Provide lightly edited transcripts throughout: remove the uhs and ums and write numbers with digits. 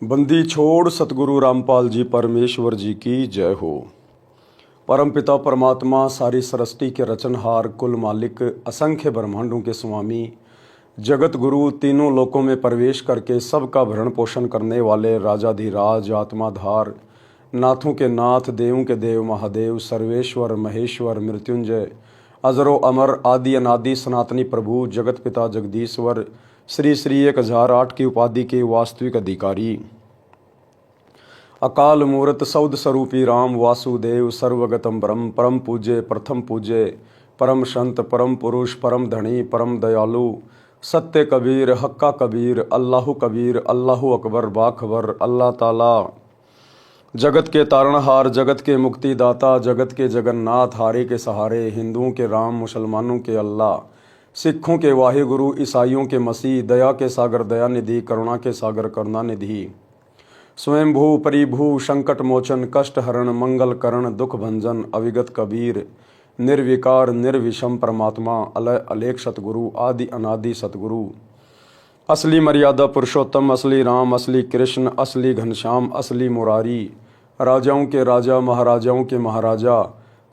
बंदी छोड़ सतगुरु रामपाल जी परमेश्वर जी की जय हो। परमपिता परमात्मा सारी सृष्टि के रचनहार कुल मालिक असंख्य ब्रह्मांडों के स्वामी जगत गुरु तीनों लोकों में प्रवेश करके सबका भरण पोषण करने वाले राजाधिराज आत्माधार नाथों के नाथ देवों के देव महादेव सर्वेश्वर महेश्वर मृत्युंजय अजरो अमर आदि अनादि सनातनी प्रभु जगत पिता जगदीश्वर श्री श्री 1008 की उपाधि के वास्तविक अधिकारी अकाल मूर्त सौद स्वरूपी राम वासुदेव सर्वगतम ब्रह्म परम पूज्य प्रथम पूज्य परम संत परम पुरुष परम धनी परम दयालु सत्य कबीर हक्का कबीर अल्लाहु कबीर अल्लाहु अकबर बाखबर अल्लाह ताला जगत के तारणहार जगत के मुक्तिदाता जगत के जगन्नाथ हारे के सहारे हिंदुओं के राम मुसलमानों के अल्लाह सिखों के वाहिगुरु ईसाइयों के मसीह दया के सागर दया निधि करुणा के सागर करुणा निधि स्वयंभू परिभू संकट मोचन कष्ट हरण मंगल करण दुख भंजन अविगत कबीर निर्विकार निर्विषम परमात्मा अलय अलेख सतगुरु आदि अनादि सतगुरु असली मर्यादा पुरुषोत्तम असली राम असली कृष्ण असली घनश्याम असली मुरारी राजाओं के राजा महाराजाओं के महाराजा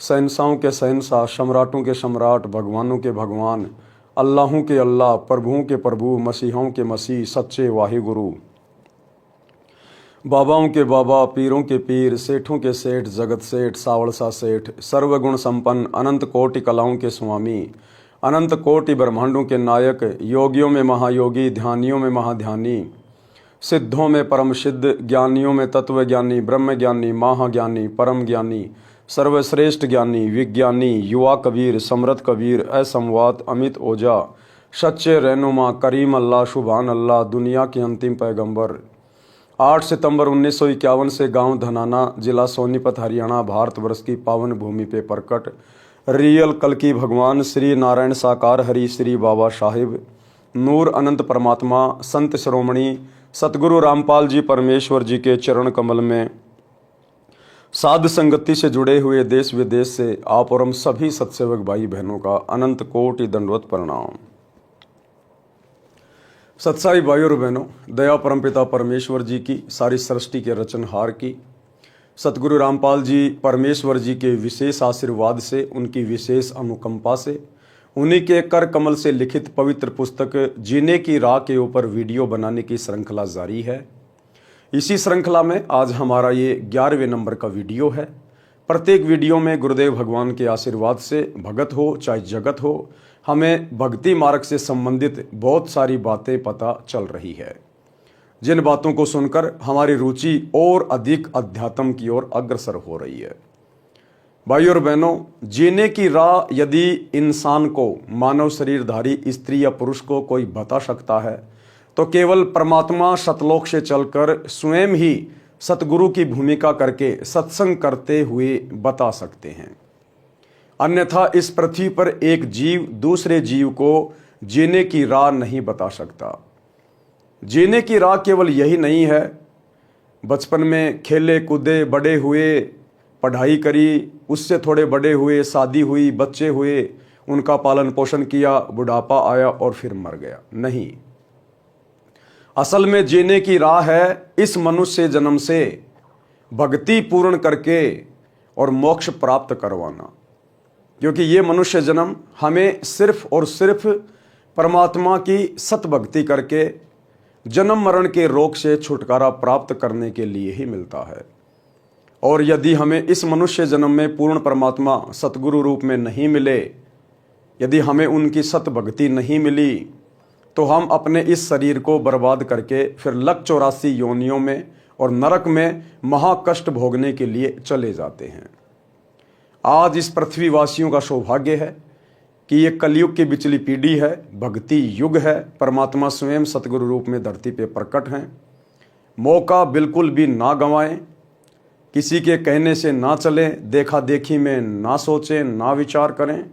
शहंशाहों के शहंशाह सम्राटों के सम्राट भगवानों के भगवान अल्लाहों के अल्लाह प्रभुओं के प्रभु मसीहों के मसीह सच्चे वाहिगुरु बाबाओं के बाबा पीरों के पीर सेठों के सेठ जगत सेठ सावड़सा सेठ सर्वगुण संपन्न अनंत कोटि कलाओं के स्वामी अनंत कोटि ब्रह्मांडों के नायक योगियों में महायोगी ध्यानियों में महाध्यानी सिद्धों में परम सिद्ध ज्ञानियों में तत्व ज्ञानी ब्रह्म ज्ञानी महाज्ञानी परम ज्ञानी सर्वश्रेष्ठ ज्ञानी विज्ञानी युवा कबीर समृद्ध कबीर असंवाद अमित ओझा सच्चे रहनुमा करीम अल्लाह शुभान अल्लाह दुनिया के अंतिम पैगंबर 8 सितंबर 1951 से गांव धनाना जिला सोनीपत हरियाणा भारतवर्ष की पावन भूमि पे प्रकट रियल कल्कि भगवान श्री नारायण साकार हरि श्री बाबा साहिब नूर अनंत परमात्मा संत श्रोमणी सतगुरु रामपाल जी परमेश्वर जी के चरण कमल में साध संगति से जुड़े हुए देश विदेश से आप और हम सभी सत्सेवक भाई बहनों का अनंत कोटि दंडवत प्रणाम। सत्साई भाई और बहनों, दया परमपिता परमेश्वर जी की सारी सृष्टि के रचनहार की सतगुरु रामपाल जी परमेश्वर जी के विशेष आशीर्वाद से उनकी विशेष अनुकंपा से उन्हीं के कर कमल से लिखित पवित्र पुस्तक जीने की राह के ऊपर वीडियो बनाने की श्रृंखला जारी है। इसी श्रृंखला में आज हमारा ये 11वें नंबर का वीडियो है। प्रत्येक वीडियो में गुरुदेव भगवान के आशीर्वाद से भगत हो चाहे जगत हो हमें भक्ति मार्ग से संबंधित बहुत सारी बातें पता चल रही है, जिन बातों को सुनकर हमारी रुचि और अधिक अध्यात्म की ओर अग्रसर हो रही है। भाई और बहनों, जीने की राह यदि इंसान को मानव शरीरधारी स्त्री या पुरुष को कोई बता सकता है तो केवल परमात्मा सतलोक से चलकर स्वयं ही सतगुरु की भूमिका करके सत्संग करते हुए बता सकते हैं। अन्यथा इस पृथ्वी पर एक जीव दूसरे जीव को जीने की राह नहीं बता सकता। जीने की राह केवल यही नहीं है, बचपन में खेले कूदे बड़े हुए पढ़ाई करी उससे थोड़े बड़े हुए शादी हुई बच्चे हुए उनका पालन पोषण किया बुढ़ापा आया और फिर मर गया। नहीं, असल में जीने की राह है इस मनुष्य जन्म से भक्ति पूर्ण करके और मोक्ष प्राप्त करवाना, क्योंकि ये मनुष्य जन्म हमें सिर्फ और सिर्फ परमात्मा की सत भक्ति करके जन्म मरण के रोग से छुटकारा प्राप्त करने के लिए ही मिलता है। और यदि हमें इस मनुष्य जन्म में पूर्ण परमात्मा सतगुरु रूप में नहीं मिले, यदि हमें उनकी सत भक्ति नहीं मिली, तो हम अपने इस शरीर को बर्बाद करके फिर 184 योनियों में और नरक में महाकष्ट भोगने के लिए चले जाते हैं। आज इस पृथ्वीवासियों का सौभाग्य है कि ये कलयुग की बिचली पीढ़ी है, भक्ति युग है, परमात्मा स्वयं सतगुरु रूप में धरती पे प्रकट हैं। मौका बिल्कुल भी ना गंवाएं, किसी के कहने से ना चलें, देखा देखी में ना सोचें ना विचार करें।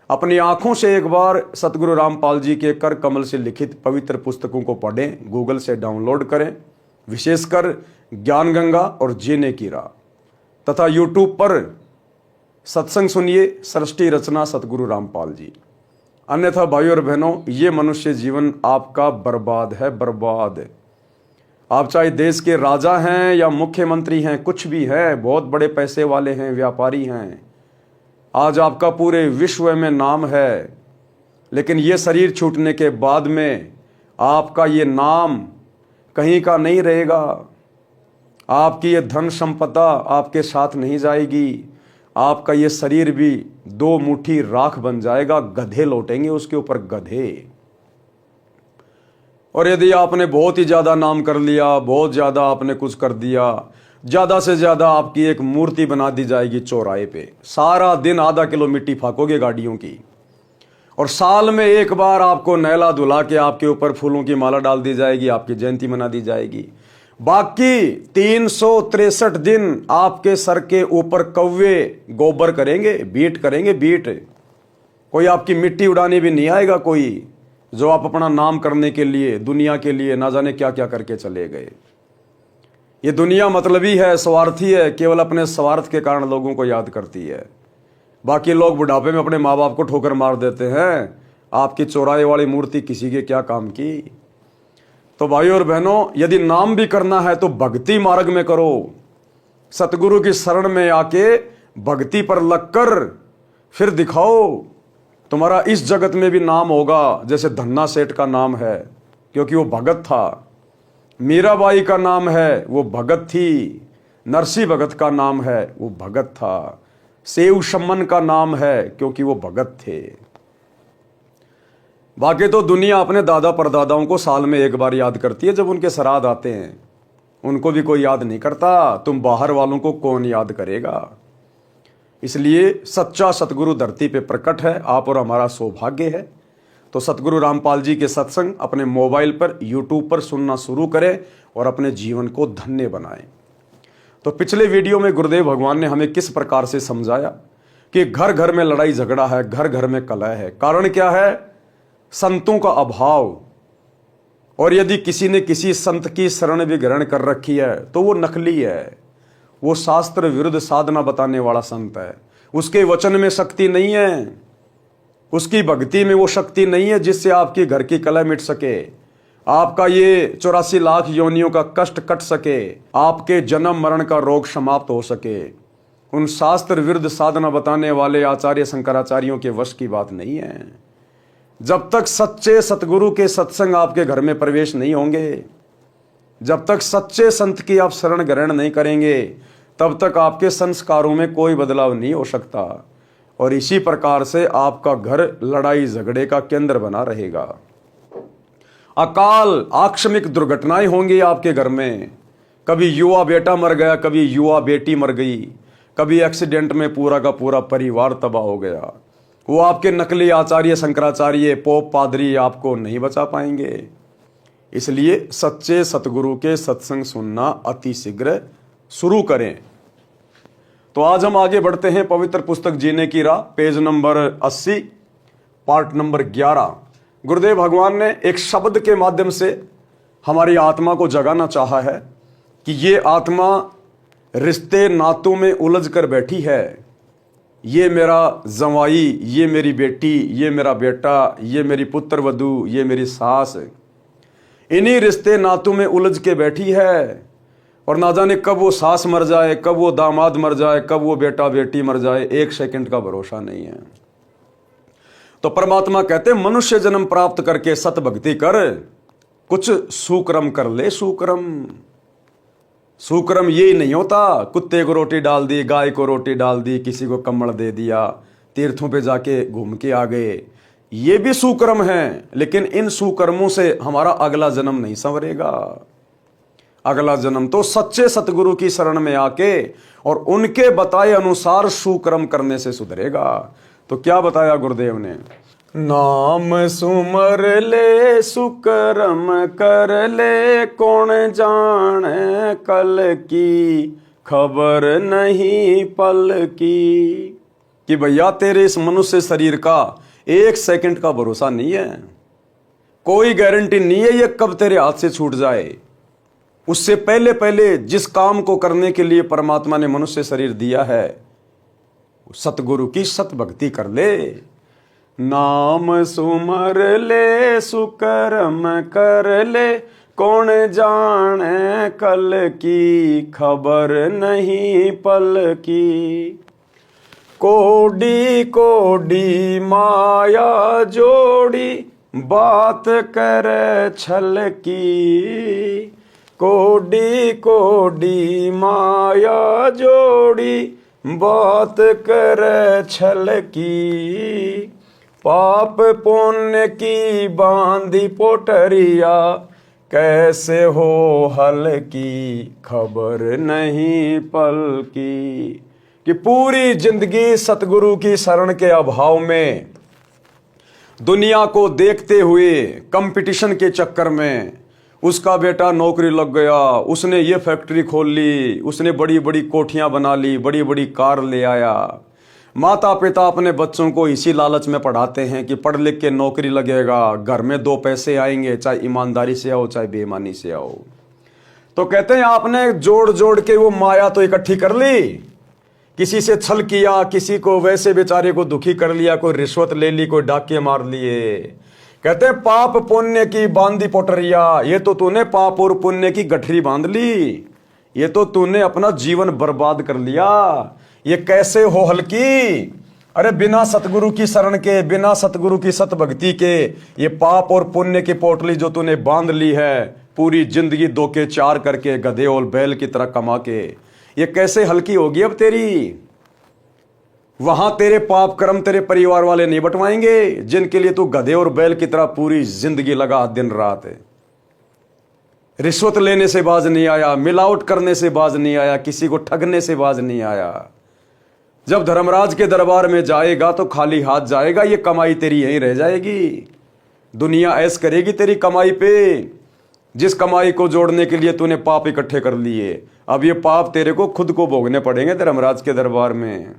अपनी आंखों से एक बार सतगुरु रामपाल जी के कर कमल से लिखित पवित्र पुस्तकों को पढ़ें, गूगल से डाउनलोड करें, विशेषकर ज्ञान गंगा और जीने की राह, तथा यूट्यूब पर सत्संग सुनिए सृष्टि रचना सतगुरु रामपाल जी। अन्यथा भाइयों और बहनों, ये मनुष्य जीवन आपका बर्बाद है, बर्बाद। आप चाहे देश के राजा हैं या मुख्यमंत्री हैं, कुछ भी हैं, बहुत बड़े पैसे वाले हैं, व्यापारी हैं, आज आपका पूरे विश्व में नाम है, लेकिन ये शरीर छूटने के बाद में आपका ये नाम कहीं का नहीं रहेगा। आपकी ये धन संपदा आपके साथ नहीं जाएगी। आपका ये शरीर भी 2 मुट्ठी राख बन जाएगा, गधे लौटेंगे उसके ऊपर, गधे। और यदि आपने बहुत ही ज्यादा नाम कर लिया, बहुत ज्यादा आपने कुछ कर दिया, ज्यादा से ज्यादा आपकी एक मूर्ति बना दी जाएगी चौराहे पे। सारा दिन आधा किलो मिट्टी फाकोगे गाड़ियों की, और साल में एक बार आपको नहला धुला के आपके ऊपर फूलों की माला डाल दी जाएगी, आपकी जयंती मना दी जाएगी। बाकी 363 दिन आपके सर के ऊपर कौवे गोबर करेंगे, बीट करेंगे, बीट। कोई आपकी मिट्टी उड़ाने भी नहीं आएगा कोई, जो आप अपना नाम करने के लिए, दुनिया के लिए ना जाने क्या क्या करके चले गए। ये दुनिया मतलबी है, स्वार्थी है, केवल अपने स्वार्थ के कारण लोगों को याद करती है। बाकी लोग बुढ़ापे में अपने माँ बाप को ठोकर मार देते हैं। आपकी चौराहे वाली मूर्ति किसी के क्या काम की। तो भाइयों और बहनों, यदि नाम भी करना है तो भक्ति मार्ग में करो। सतगुरु की शरण में आके भक्ति पर लगकर फिर दिखाओ, तुम्हारा इस जगत में भी नाम होगा। जैसे धन्ना सेठ का नाम है क्योंकि वो भगत था, मीराबाई का नाम है, वो भगत थी, नरसी भगत का नाम है, वो भगत था, सेव शमन का नाम है क्योंकि वो भगत थे। बाकी तो दुनिया अपने दादा परदादाओं को साल में एक बार याद करती है जब उनके श्राद्ध आते हैं, उनको भी कोई याद नहीं करता। तुम बाहर वालों को कौन याद करेगा। इसलिए सच्चा सतगुरु धरती पे प्रकट है, आप और हमारा सौभाग्य है। तो सतगुरु रामपाल जी के सत्संग अपने मोबाइल पर, यूट्यूब पर सुनना शुरू करें और अपने जीवन को धन्य बनाएं। तो पिछले वीडियो में गुरुदेव भगवान ने हमें किस प्रकार से समझाया कि घर घर में लड़ाई झगड़ा है, घर घर में कलह है। कारण क्या है? संतों का अभाव। और यदि किसी ने किसी संत की शरण भी ग्रहण कर रखी है तो वो नकली है, वो शास्त्र विरुद्ध साधना बताने वाला संत है। उसके वचन में शक्ति नहीं है, उसकी भक्ति में वो शक्ति नहीं है जिससे आपकी घर की कलह मिट सके, आपका ये 84 लाख योनियों का कष्ट कट सके, आपके जन्म मरण का रोग समाप्त हो सके। उन शास्त्र विरुद्ध साधना बताने वाले आचार्य शंकराचार्यों के वश की बात नहीं है। जब तक सच्चे सतगुरु के सत्संग आपके घर में प्रवेश नहीं होंगे, जब तक सच्चे संत की आप शरण ग्रहण नहीं करेंगे, तब तक आपके संस्कारों में कोई बदलाव नहीं हो सकता। और इसी प्रकार से आपका घर लड़ाई झगड़े का केंद्र बना रहेगा। अकाल आकस्मिक दुर्घटनाएं होंगी आपके घर में। कभी युवा बेटा मर गया, कभी युवा बेटी मर गई, कभी एक्सीडेंट में पूरा का पूरा परिवार तबाह हो गया। वो आपके नकली आचार्य शंकराचार्य, पोप, पादरी आपको नहीं बचा पाएंगे। इसलिए सच्चे सतगुरु के सत्संग सुनना अति शीघ्र शुरू करें। तो आज हम आगे बढ़ते हैं पवित्र पुस्तक जीने की राह, पेज नंबर 80, पार्ट नंबर 11। गुरुदेव भगवान ने एक शब्द के माध्यम से हमारी आत्मा को जगाना चाहा है कि ये आत्मा रिश्ते नातों में उलझ कर बैठी है। ये मेरा जवाई, ये मेरी बेटी, ये मेरा बेटा, ये मेरी पुत्र वधू, ये मेरी सास, इन्हीं रिश्ते नातों में उलझ के बैठी है। और ना जाने कब वो सास मर जाए, कब वो दामाद मर जाए, कब वो बेटा बेटी मर जाए, एक सेकंड का भरोसा नहीं है। तो परमात्मा कहते मनुष्य जन्म प्राप्त करके सत भक्ति कर, कुछ सुकर्म कर ले। सुकर्म यही नहीं होता कुत्ते को रोटी डाल दी, गाय को रोटी डाल दी, किसी को कम्बल दे दिया, तीर्थों पे जाके घूम के आ गए। ये भी सुकर्म है, लेकिन इन सुकर्मों से हमारा अगला जन्म नहीं संवरेगा। अगला जन्म तो सच्चे सतगुरु की शरण में आके और उनके बताए अनुसार सुकर्म करने से सुधरेगा। तो क्या बताया गुरुदेव ने? नाम सुमर ले, सुकर्म कर ले, कौन जाने कल की, खबर नहीं पल की। कि भैया तेरे इस मनुष्य शरीर का एक सेकंड का भरोसा नहीं है, कोई गारंटी नहीं है ये कब तेरे हाथ से छूट जाए। उससे पहले पहले जिस काम को करने के लिए परमात्मा ने मनुष्य शरीर दिया है, सतगुरु की सत भक्ति कर ले। नाम सुमर ले, सुकर्म कर ले, कौन जाने कल की, खबर नहीं पल की। कोडी कोडी माया जोड़ी, बात करे छल की। कोडी कोडी माया जोड़ी, बात करे छल की। पाप पुण्य की बांधी पोटरिया, कैसे हो हल की, खबर नहीं पल की। कि पूरी जिंदगी सतगुरु की शरण के अभाव में, दुनिया को देखते हुए, कंपटीशन के चक्कर में उसका बेटा नौकरी लग गया, उसने ये फैक्ट्री खोल ली, उसने बड़ी बड़ी कोठियां बना ली, बड़ी बड़ी कार ले आया। माता पिता अपने बच्चों को इसी लालच में पढ़ाते हैं कि पढ़ लिख के नौकरी लगेगा, घर में दो पैसे आएंगे, चाहे ईमानदारी से आओ चाहे बेईमानी से आओ। तो कहते हैं आपने जोड़ जोड़ के वो माया तो इकट्ठी कर ली, किसी से छल किया, किसी को वैसे बेचारे को दुखी कर लिया, कोई रिश्वत ले ली, कोई डाके मार लिए। कहते हैं पाप पुण्य की बांधी पोटरिया, ये तो तूने पाप और पुण्य की गठरी बांध ली, ये तो तूने अपना जीवन बर्बाद कर लिया। ये कैसे हो हल्की, अरे बिना सतगुरु की शरण के, बिना सतगुरु की सत भक्ति के, ये पाप और पुण्य की पोटली जो तूने बांध ली है, पूरी जिंदगी दो के चार करके, गधे और बैल की तरह कमा के, ये कैसे हल्की होगी अब तेरी। वहां तेरे पाप कर्म तेरे परिवार वाले नहीं बटवाएंगे, जिनके लिए तू गधे और बैल की तरह पूरी जिंदगी लगा दिन रात है। रिश्वत लेने से बाज नहीं आया, मिलावट करने से बाज नहीं आया, किसी को ठगने से बाज नहीं आया। जब धर्मराज के दरबार में जाएगा तो खाली हाथ जाएगा, ये कमाई तेरी यहीं रह जाएगी। दुनिया ऐश करेगी तेरी कमाई पे, जिस कमाई को जोड़ने के लिए तूने पाप इकट्ठे कर लिए। अब ये पाप तेरे को खुद को भोगने पड़ेंगे धर्मराज के दरबार में।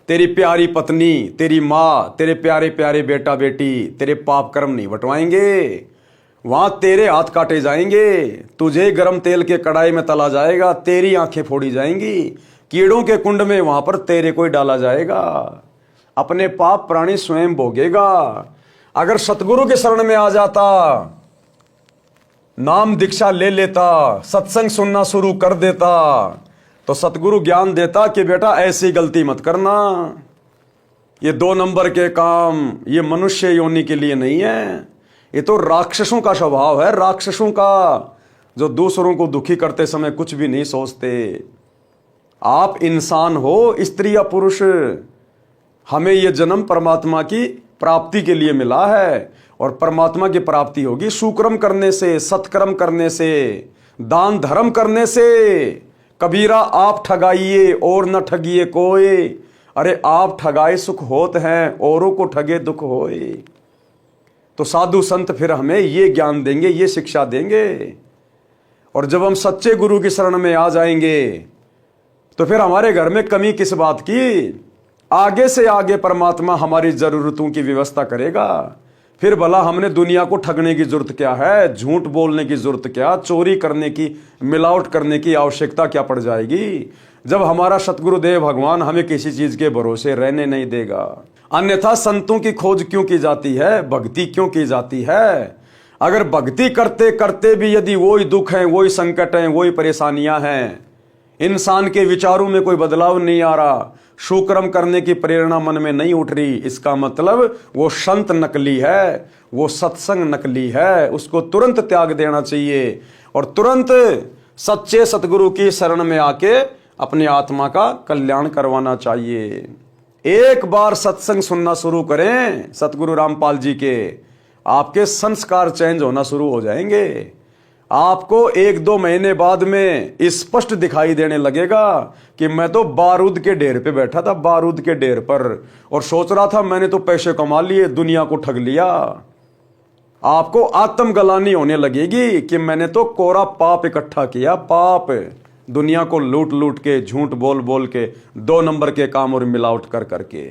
तेरी प्यारी पत्नी, तेरी माँ, तेरे प्यारे प्यारे बेटा बेटी तेरे पाप कर्म नहीं बटवाएंगे, वहां तेरे हाथ काटे जाएंगे, तुझे गरम तेल के कड़ाई में तला जाएगा, तेरी आंखें फोड़ी जाएंगी, कीड़ों के कुंड में वहां पर तेरे को ही डाला जाएगा। अपने पाप प्राणी स्वयं भोगेगा। अगर सतगुरु के शरण में आ जाता, नाम दीक्षा ले लेता, सत्संग सुनना शुरू कर देता, तो सतगुरु ज्ञान देता कि बेटा ऐसी गलती मत करना, ये 2 नंबर के काम ये मनुष्य योनि के लिए नहीं है, ये तो राक्षसों का स्वभाव है, राक्षसों का, जो दूसरों को दुखी करते समय कुछ भी नहीं सोचते। आप इंसान हो, स्त्री या पुरुष, हमें यह जन्म परमात्मा की प्राप्ति के लिए मिला है, और परमात्मा की प्राप्ति होगी सुकर्म करने से, सत्कर्म करने से, दान धर्म करने से। कबीरा आप ठगाइए और न ठगिए कोई, अरे आप ठगाए सुख होत हैं, औरों को ठगे दुख होए। तो साधु संत फिर हमें ये ज्ञान देंगे, ये शिक्षा देंगे। और जब हम सच्चे गुरु की शरण में आ जाएंगे तो फिर हमारे घर में कमी किस बात की। आगे से आगे परमात्मा हमारी जरूरतों की व्यवस्था करेगा। फिर भला हमने दुनिया को ठगने की जरूरत क्या है, झूठ बोलने की जरूरत क्या, चोरी करने की, मिलावट करने की आवश्यकता क्या पड़ जाएगी, जब हमारा सतगुरुदेव भगवान हमें किसी चीज के भरोसे रहने नहीं देगा। अन्यथा संतों की खोज क्यों की जाती है, भक्ति क्यों की जाती है। अगर भक्ति करते करते भी यदि वही दुख है, वही संकट है, वही परेशानियां हैं, इंसान के विचारों में कोई बदलाव नहीं आ रहा, सुकर्म करने की प्रेरणा मन में नहीं उठ रही, इसका मतलब वो संत नकली है, वो सत्संग नकली है, उसको तुरंत त्याग देना चाहिए और तुरंत सच्चे सतगुरु की शरण में आके अपनी आत्मा का कल्याण करवाना चाहिए। एक बार सत्संग सुनना शुरू करें सतगुरु रामपाल जी के, आपके संस्कार चेंज होना शुरू हो जाएंगे। आपको 1-2 महीने बाद में स्पष्ट दिखाई देने लगेगा कि मैं तो बारूद के ढेर पे बैठा था, बारूद के ढेर पर, और सोच रहा था मैंने तो पैसे कमा लिए, दुनिया को ठग लिया। आपको आत्मग्लानि होने लगेगी कि मैंने तो कोरा पाप इकट्ठा किया, पाप, दुनिया को लूट लूट के, झूठ बोल बोल के, 2 नंबर के काम और मिलावट कर करके।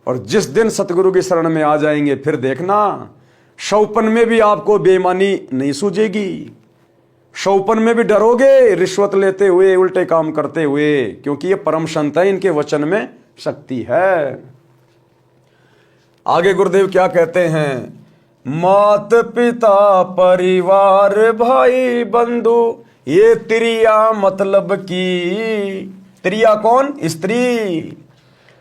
और जिस दिन सतगुरु की शरण में आ जाएंगे फिर देखना, शौपन में भी आपको बेईमानी नहीं सूझेगी, शौपन में भी डरोगे रिश्वत लेते हुए, उल्टे काम करते हुए, क्योंकि ये परम संत है, इनके वचन में शक्ति है। आगे गुरुदेव क्या कहते हैं, मात पिता परिवार भाई बंधु ये त्रिया मतलब की। त्रिया कौन? स्त्री।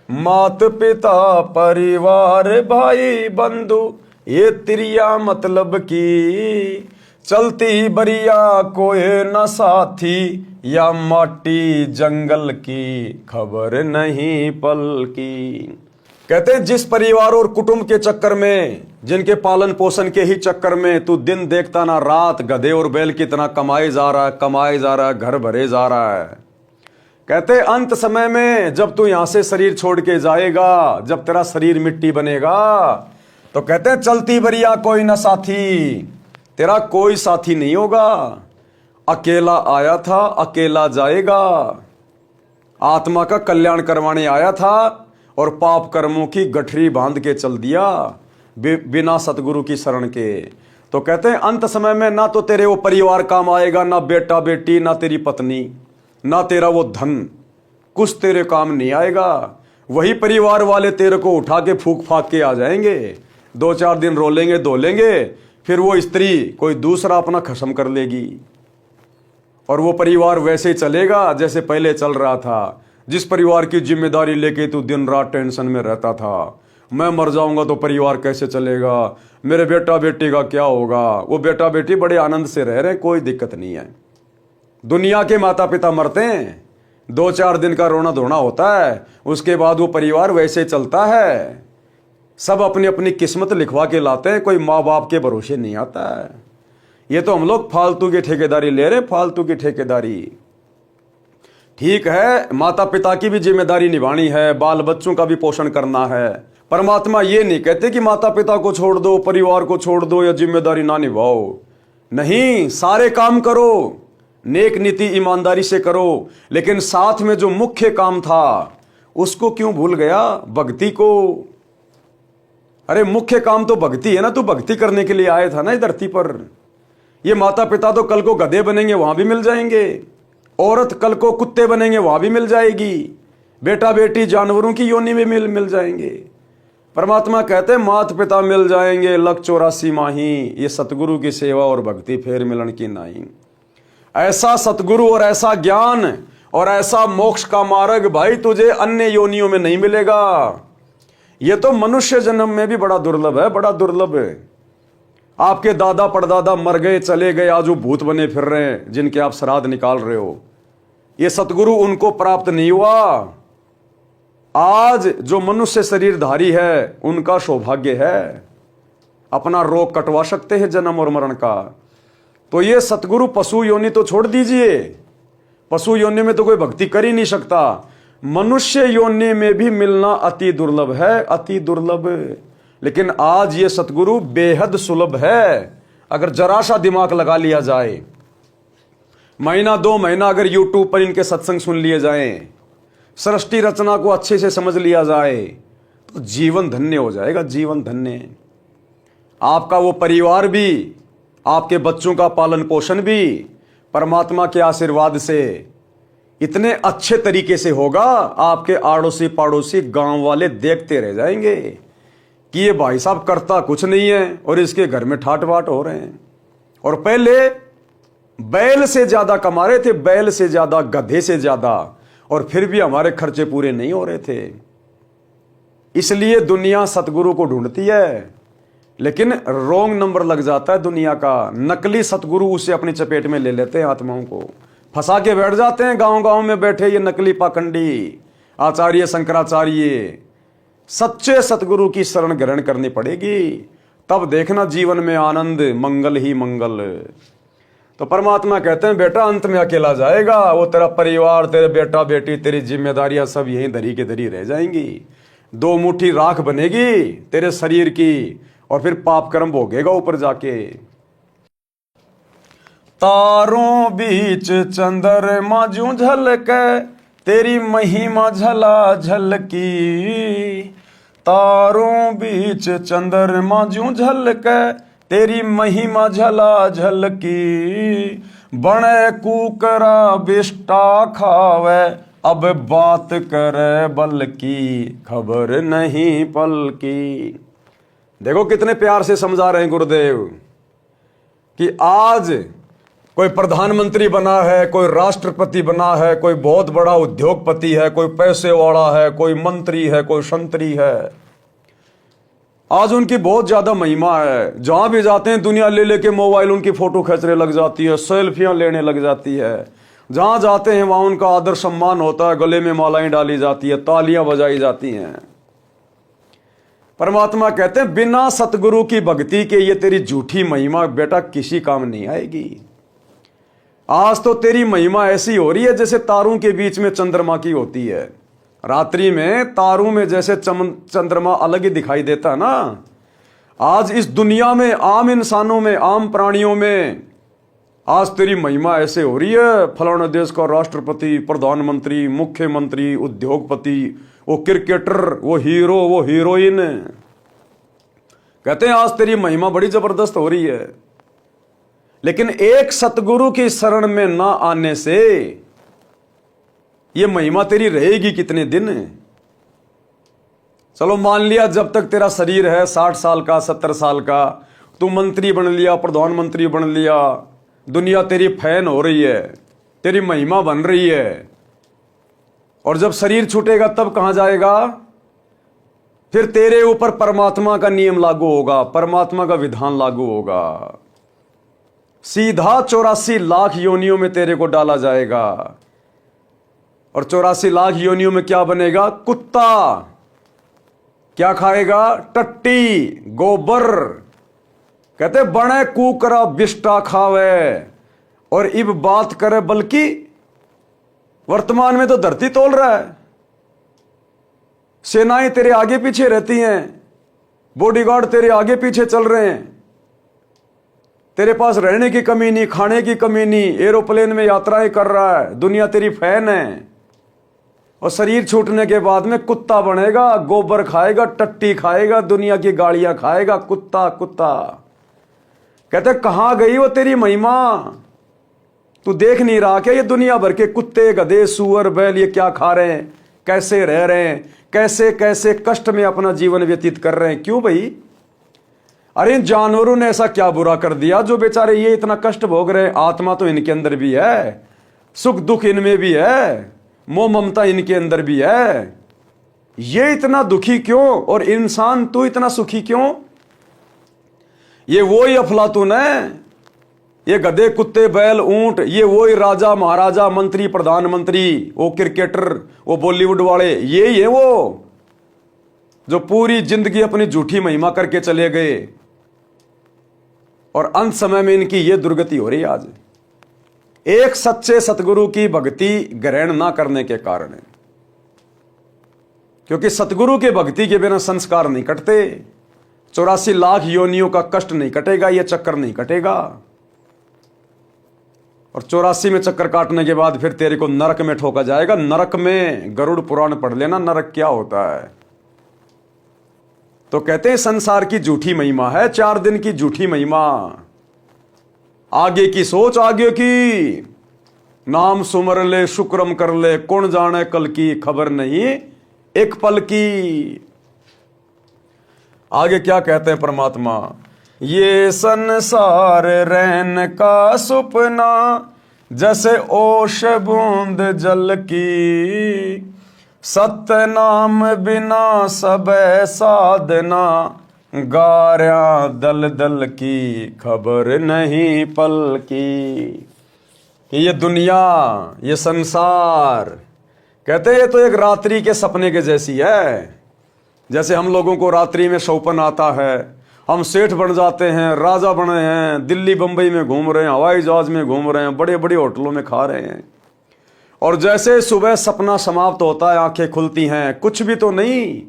मात पिता परिवार भाई बंधु ये त्रिया मतलब की। चलती बरिया कोई न साथी या माटी जंगल की खबर नहीं पल की। कहते हैं जिस परिवार और कुटुंब के चक्कर में, जिनके पालन पोषण के ही चक्कर में तू दिन देखता ना रात गधे और बैल की तरह कमाए जा रहा है, कमाए जा रहा है, घर भरे जा रहा है। कहते अंत समय में जब तू यहां से शरीर छोड़ के जाएगा, जब तेरा शरीर मिट्टी बनेगा, तो कहते हैं चलती बरिया कोई ना साथी, तेरा कोई साथी नहीं होगा। अकेला आया था अकेला जाएगा। आत्मा का कल्याण करवाने आया था और पाप कर्मों की गठरी बांध के चल दिया बिना सतगुरु की शरण के। तो कहते हैं अंत समय में ना तो तेरे वो परिवार काम आएगा, ना बेटा बेटी, ना तेरी पत्नी, ना तेरा वो धन, कुछ तेरे काम नहीं आएगा। वही परिवार वाले तेरे को उठा के फूक फाक के आ जाएंगे, 2-4 दिन रोलेंगे धोलेंगे, फिर वो स्त्री कोई दूसरा अपना खत्म कर लेगी और वो परिवार वैसे ही चलेगा जैसे पहले चल रहा था। जिस परिवार की जिम्मेदारी लेके तू दिन रात टेंशन में रहता था, मैं मर जाऊंगा तो परिवार कैसे चलेगा, मेरे बेटा बेटी का क्या होगा। वो बेटा बेटी बड़े आनंद से रह रहे हैं, कोई दिक्कत नहीं है। दुनिया के माता पिता मरते हैं, 2-4 दिन का रोना धोना होता है, उसके बाद वो परिवार वैसे चलता है। सब अपनी अपनी किस्मत लिखवा के लाते हैं, कोई माँ बाप के भरोसे नहीं आता है। ये तो हम लोग फालतू की ठेकेदारी ले रहे, फालतू की ठेकेदारी। ठीक है, माता पिता की भी जिम्मेदारी निभानी है, बाल बच्चों का भी पोषण करना है। परमात्मा ये नहीं कहते कि माता पिता को छोड़ दो, परिवार को छोड़ दो या जिम्मेदारी ना निभाओ। नहीं, सारे काम करो, नेक नीति ईमानदारी से करो, लेकिन साथ में जो मुख्य काम था उसको क्यों भूल गया? भक्ति को। अरे मुख्य काम तो भक्ति है ना, तू भक्ति करने के लिए आया था ना इस धरती पर। ये माता पिता तो कल को गधे बनेंगे, वहां भी मिल जाएंगे। औरत कल को कुत्ते बनेंगे, वहां भी मिल जाएगी। बेटा बेटी जानवरों की योनि में मिल जाएंगे। परमात्मा कहते हैं मात पिता मिल जाएंगे, लख 84 माही, ये सतगुरु की सेवा और भक्ति फेर मिलन की नहीं। ऐसा सतगुरु और ऐसा ज्ञान और ऐसा मोक्ष का मार्ग भाई तुझे अन्य योनियों में नहीं मिलेगा। ये तो मनुष्य जन्म में भी बड़ा दुर्लभ है, बड़ा दुर्लभ है। आपके दादा परदादा मर गए चले गए, आज वो भूत बने फिर रहे हैं जिनके आप श्राद्ध निकाल रहे हो। ये सतगुरु उनको प्राप्त नहीं हुआ। आज जो मनुष्य शरीरधारी है उनका सौभाग्य है, अपना रोग कटवा सकते हैं जन्म और मरण का। तो ये सतगुरु पशु योनि तो छोड़ दीजिए, पशु योनि में तो कोई भक्ति कर ही नहीं सकता। मनुष्य योनि में भी मिलना अति दुर्लभ है, अति दुर्लभ। लेकिन आज ये सतगुरु बेहद सुलभ है। अगर जरा सा दिमाग लगा लिया जाए, महीना 2 महीना अगर यूट्यूब पर इनके सत्संग सुन लिए जाएं, सृष्टि रचना को अच्छे से समझ लिया जाए, तो जीवन धन्य हो जाएगा, जीवन धन्य। आपका वो परिवार भी, आपके बच्चों का पालन पोषण भी परमात्मा के आशीर्वाद से इतने अच्छे तरीके से होगा, आपके आड़ोसी पड़ोसी गांव वाले देखते रह जाएंगे कि ये भाई साहब करता कुछ नहीं है और इसके घर में ठाट बाट हो रहे हैं। और पहले बैल से ज्यादा कमा रहे थे, बैल से ज्यादा, गधे से ज्यादा, और फिर भी हमारे खर्चे पूरे नहीं हो रहे थे। इसलिए दुनिया सतगुरु को ढूंढती है, लेकिन रॉन्ग नंबर लग जाता है दुनिया का। नकली सतगुरु उसे अपनी चपेट में ले लेते हैं, आत्माओं को फंसा के बैठ जाते हैं। गांव गांव में बैठे ये नकली पाखंडी आचार्य शंकराचार्य। सच्चे सतगुरु की शरण ग्रहण करनी पड़ेगी, तब देखना जीवन में आनंद, मंगल ही मंगल। तो परमात्मा कहते हैं बेटा अंत में अकेला जाएगा, वो तेरा परिवार, तेरे बेटा बेटी, तेरी जिम्मेदारियां सब यहीं धरी के धरी रह जाएंगी। 2 मुट्ठी राख बनेगी तेरे शरीर की, और फिर पाप कर्म भोगेगा ऊपर जाके। तारों बीच चंद्रमा ज्यों झलके, तेरी महिमा झला झलकी। तारों बीच चंद्रमा ज्यों झलके, तेरी महिमा झला झलकी। बने कुकरा बिष्टा खावे, अब बात करे बल की खबर नहीं पल की। देखो कितने प्यार से समझा रहे हैं गुरुदेव कि आज कोई प्रधानमंत्री बना है, कोई राष्ट्रपति बना है, कोई बहुत बड़ा उद्योगपति है, कोई पैसे वाला है, कोई मंत्री है, कोई संतरी है। आज उनकी बहुत ज्यादा महिमा है। जहां भी जाते हैं दुनिया ले लेके मोबाइल उनकी फोटो खींचने लग जाती है, सेल्फियां लेने लग जाती है। जहां जाते हैं वहां उनका आदर सम्मान होता है, गले में मालाएं डाली जाती है, तालियां बजाई जाती हैं। परमात्मा कहते हैं बिना सतगुरु की भक्ति के ये तेरी झूठी महिमा बेटा किसी काम नहीं आएगी। आज तो तेरी महिमा ऐसी हो रही है जैसे तारों के बीच में चंद्रमा की होती है। रात्रि में तारों में जैसे चंद्रमा अलग ही दिखाई देता है ना, आज इस दुनिया में आम इंसानों में, आम प्राणियों में आज तेरी महिमा ऐसे हो रही है। फलाने देश का राष्ट्रपति, प्रधानमंत्री, मुख्यमंत्री, उद्योगपति, वो क्रिकेटर, वो हीरो, वो हीरोइन, कहते हैं आज तेरी महिमा बड़ी जबरदस्त हो रही है। लेकिन एक सतगुरु की शरण में ना आने से ये महिमा तेरी रहेगी कितने दिन? चलो मान लिया जब तक तेरा शरीर है 60 साल का, 70 साल का, तू मंत्री बन लिया, प्रधानमंत्री बन लिया, दुनिया तेरी फैन हो रही है, तेरी महिमा बन रही है। और जब शरीर छूटेगा तब कहां जाएगा? फिर तेरे ऊपर परमात्मा का नियम लागू होगा, परमात्मा का विधान लागू होगा। सीधा 84 लाख योनियों में तेरे को डाला जाएगा। और 84 लाख योनियों में क्या बनेगा? कुत्ता। क्या खाएगा? टट्टी, गोबर। कहते बने कुकरा बिष्टा खावे और इब बात करे, बल्कि वर्तमान में तो धरती तोल रहा है। सेनाएं तेरे आगे पीछे रहती हैं, बॉडीगार्ड तेरे आगे पीछे चल रहे हैं। तेरे पास रहने की कमी नहीं, खाने की कमी नहीं, एरोप्लेन में यात्राएं कर रहा है, दुनिया तेरी फैन है। और शरीर छूटने के बाद में कुत्ता बनेगा, गोबर खाएगा, टट्टी खाएगा, दुनिया की गाड़ियां खाएगा, कुत्ता कुत्ता। कहते कहां गई वो तेरी महिमा? तू देख नहीं रहा क्या? ये दुनिया भर के कुत्ते, गधे, सुअर, बैल ये क्या खा रहे हैं, कैसे रह रहे हैं, कैसे कैसे कष्ट में अपना जीवन व्यतीत कर रहे हैं? क्यों भाई? अरे इन जानवरों ने ऐसा क्या बुरा कर दिया जो बेचारे ये इतना कष्ट भोग रहे हैं? आत्मा तो इनके अंदर भी है, सुख दुख इनमें भी है, मोह ममता इनके अंदर भी है। ये इतना दुखी क्यों? और इंसान तू इतना सुखी क्यों? ये वही अफलातून है, ये गधे, कुत्ते, बैल, ऊंट, ये वही राजा, महाराजा, मंत्री, प्रधानमंत्री, वो क्रिकेटर, वो बॉलीवुड वाले, ये ही है वो जो पूरी जिंदगी अपनी झूठी महिमा करके चले गए और अंत समय में इनकी ये दुर्गति हो रही है। आज एक सच्चे सतगुरु की भक्ति ग्रहण ना करने के कारण है, क्योंकि सतगुरु के भक्ति के बिना संस्कार नहीं कटते। 84 लाख योनियों का कष्ट नहीं कटेगा, यह चक्कर नहीं कटेगा। और 84 में चक्कर काटने के बाद फिर तेरे को नरक में ठोका जाएगा। नरक में गरुड़ पुराण पढ़ लेना, नरक क्या होता है। तो कहते हैं संसार की झूठी महिमा है, 4 दिन की झूठी महिमा। आगे की सोच, आगे की नाम सुमर ले, शुक्रम कर ले, कौन जाने कल की, खबर नहीं एक पल की। आगे क्या कहते हैं परमात्मा? ये संसार रैन का सुपना, जैसे ओश बूंद जल की, सत्य नाम बिना सब साधना, गार्या दल दल की, खबर नहीं पल की। कि ये दुनिया, ये संसार, कहते हैं ये तो एक रात्रि के सपने के जैसी है। जैसे हम लोगों को रात्रि में सौपन आता है, हम सेठ बन जाते हैं, राजा बने हैं, दिल्ली बंबई में घूम रहे हैं, हवाई जहाज में घूम रहे हैं, बड़े बड़े होटलों में खा रहे हैं। और जैसे सुबह सपना समाप्त होता है, आंखें खुलती हैं, कुछ भी तो नहीं,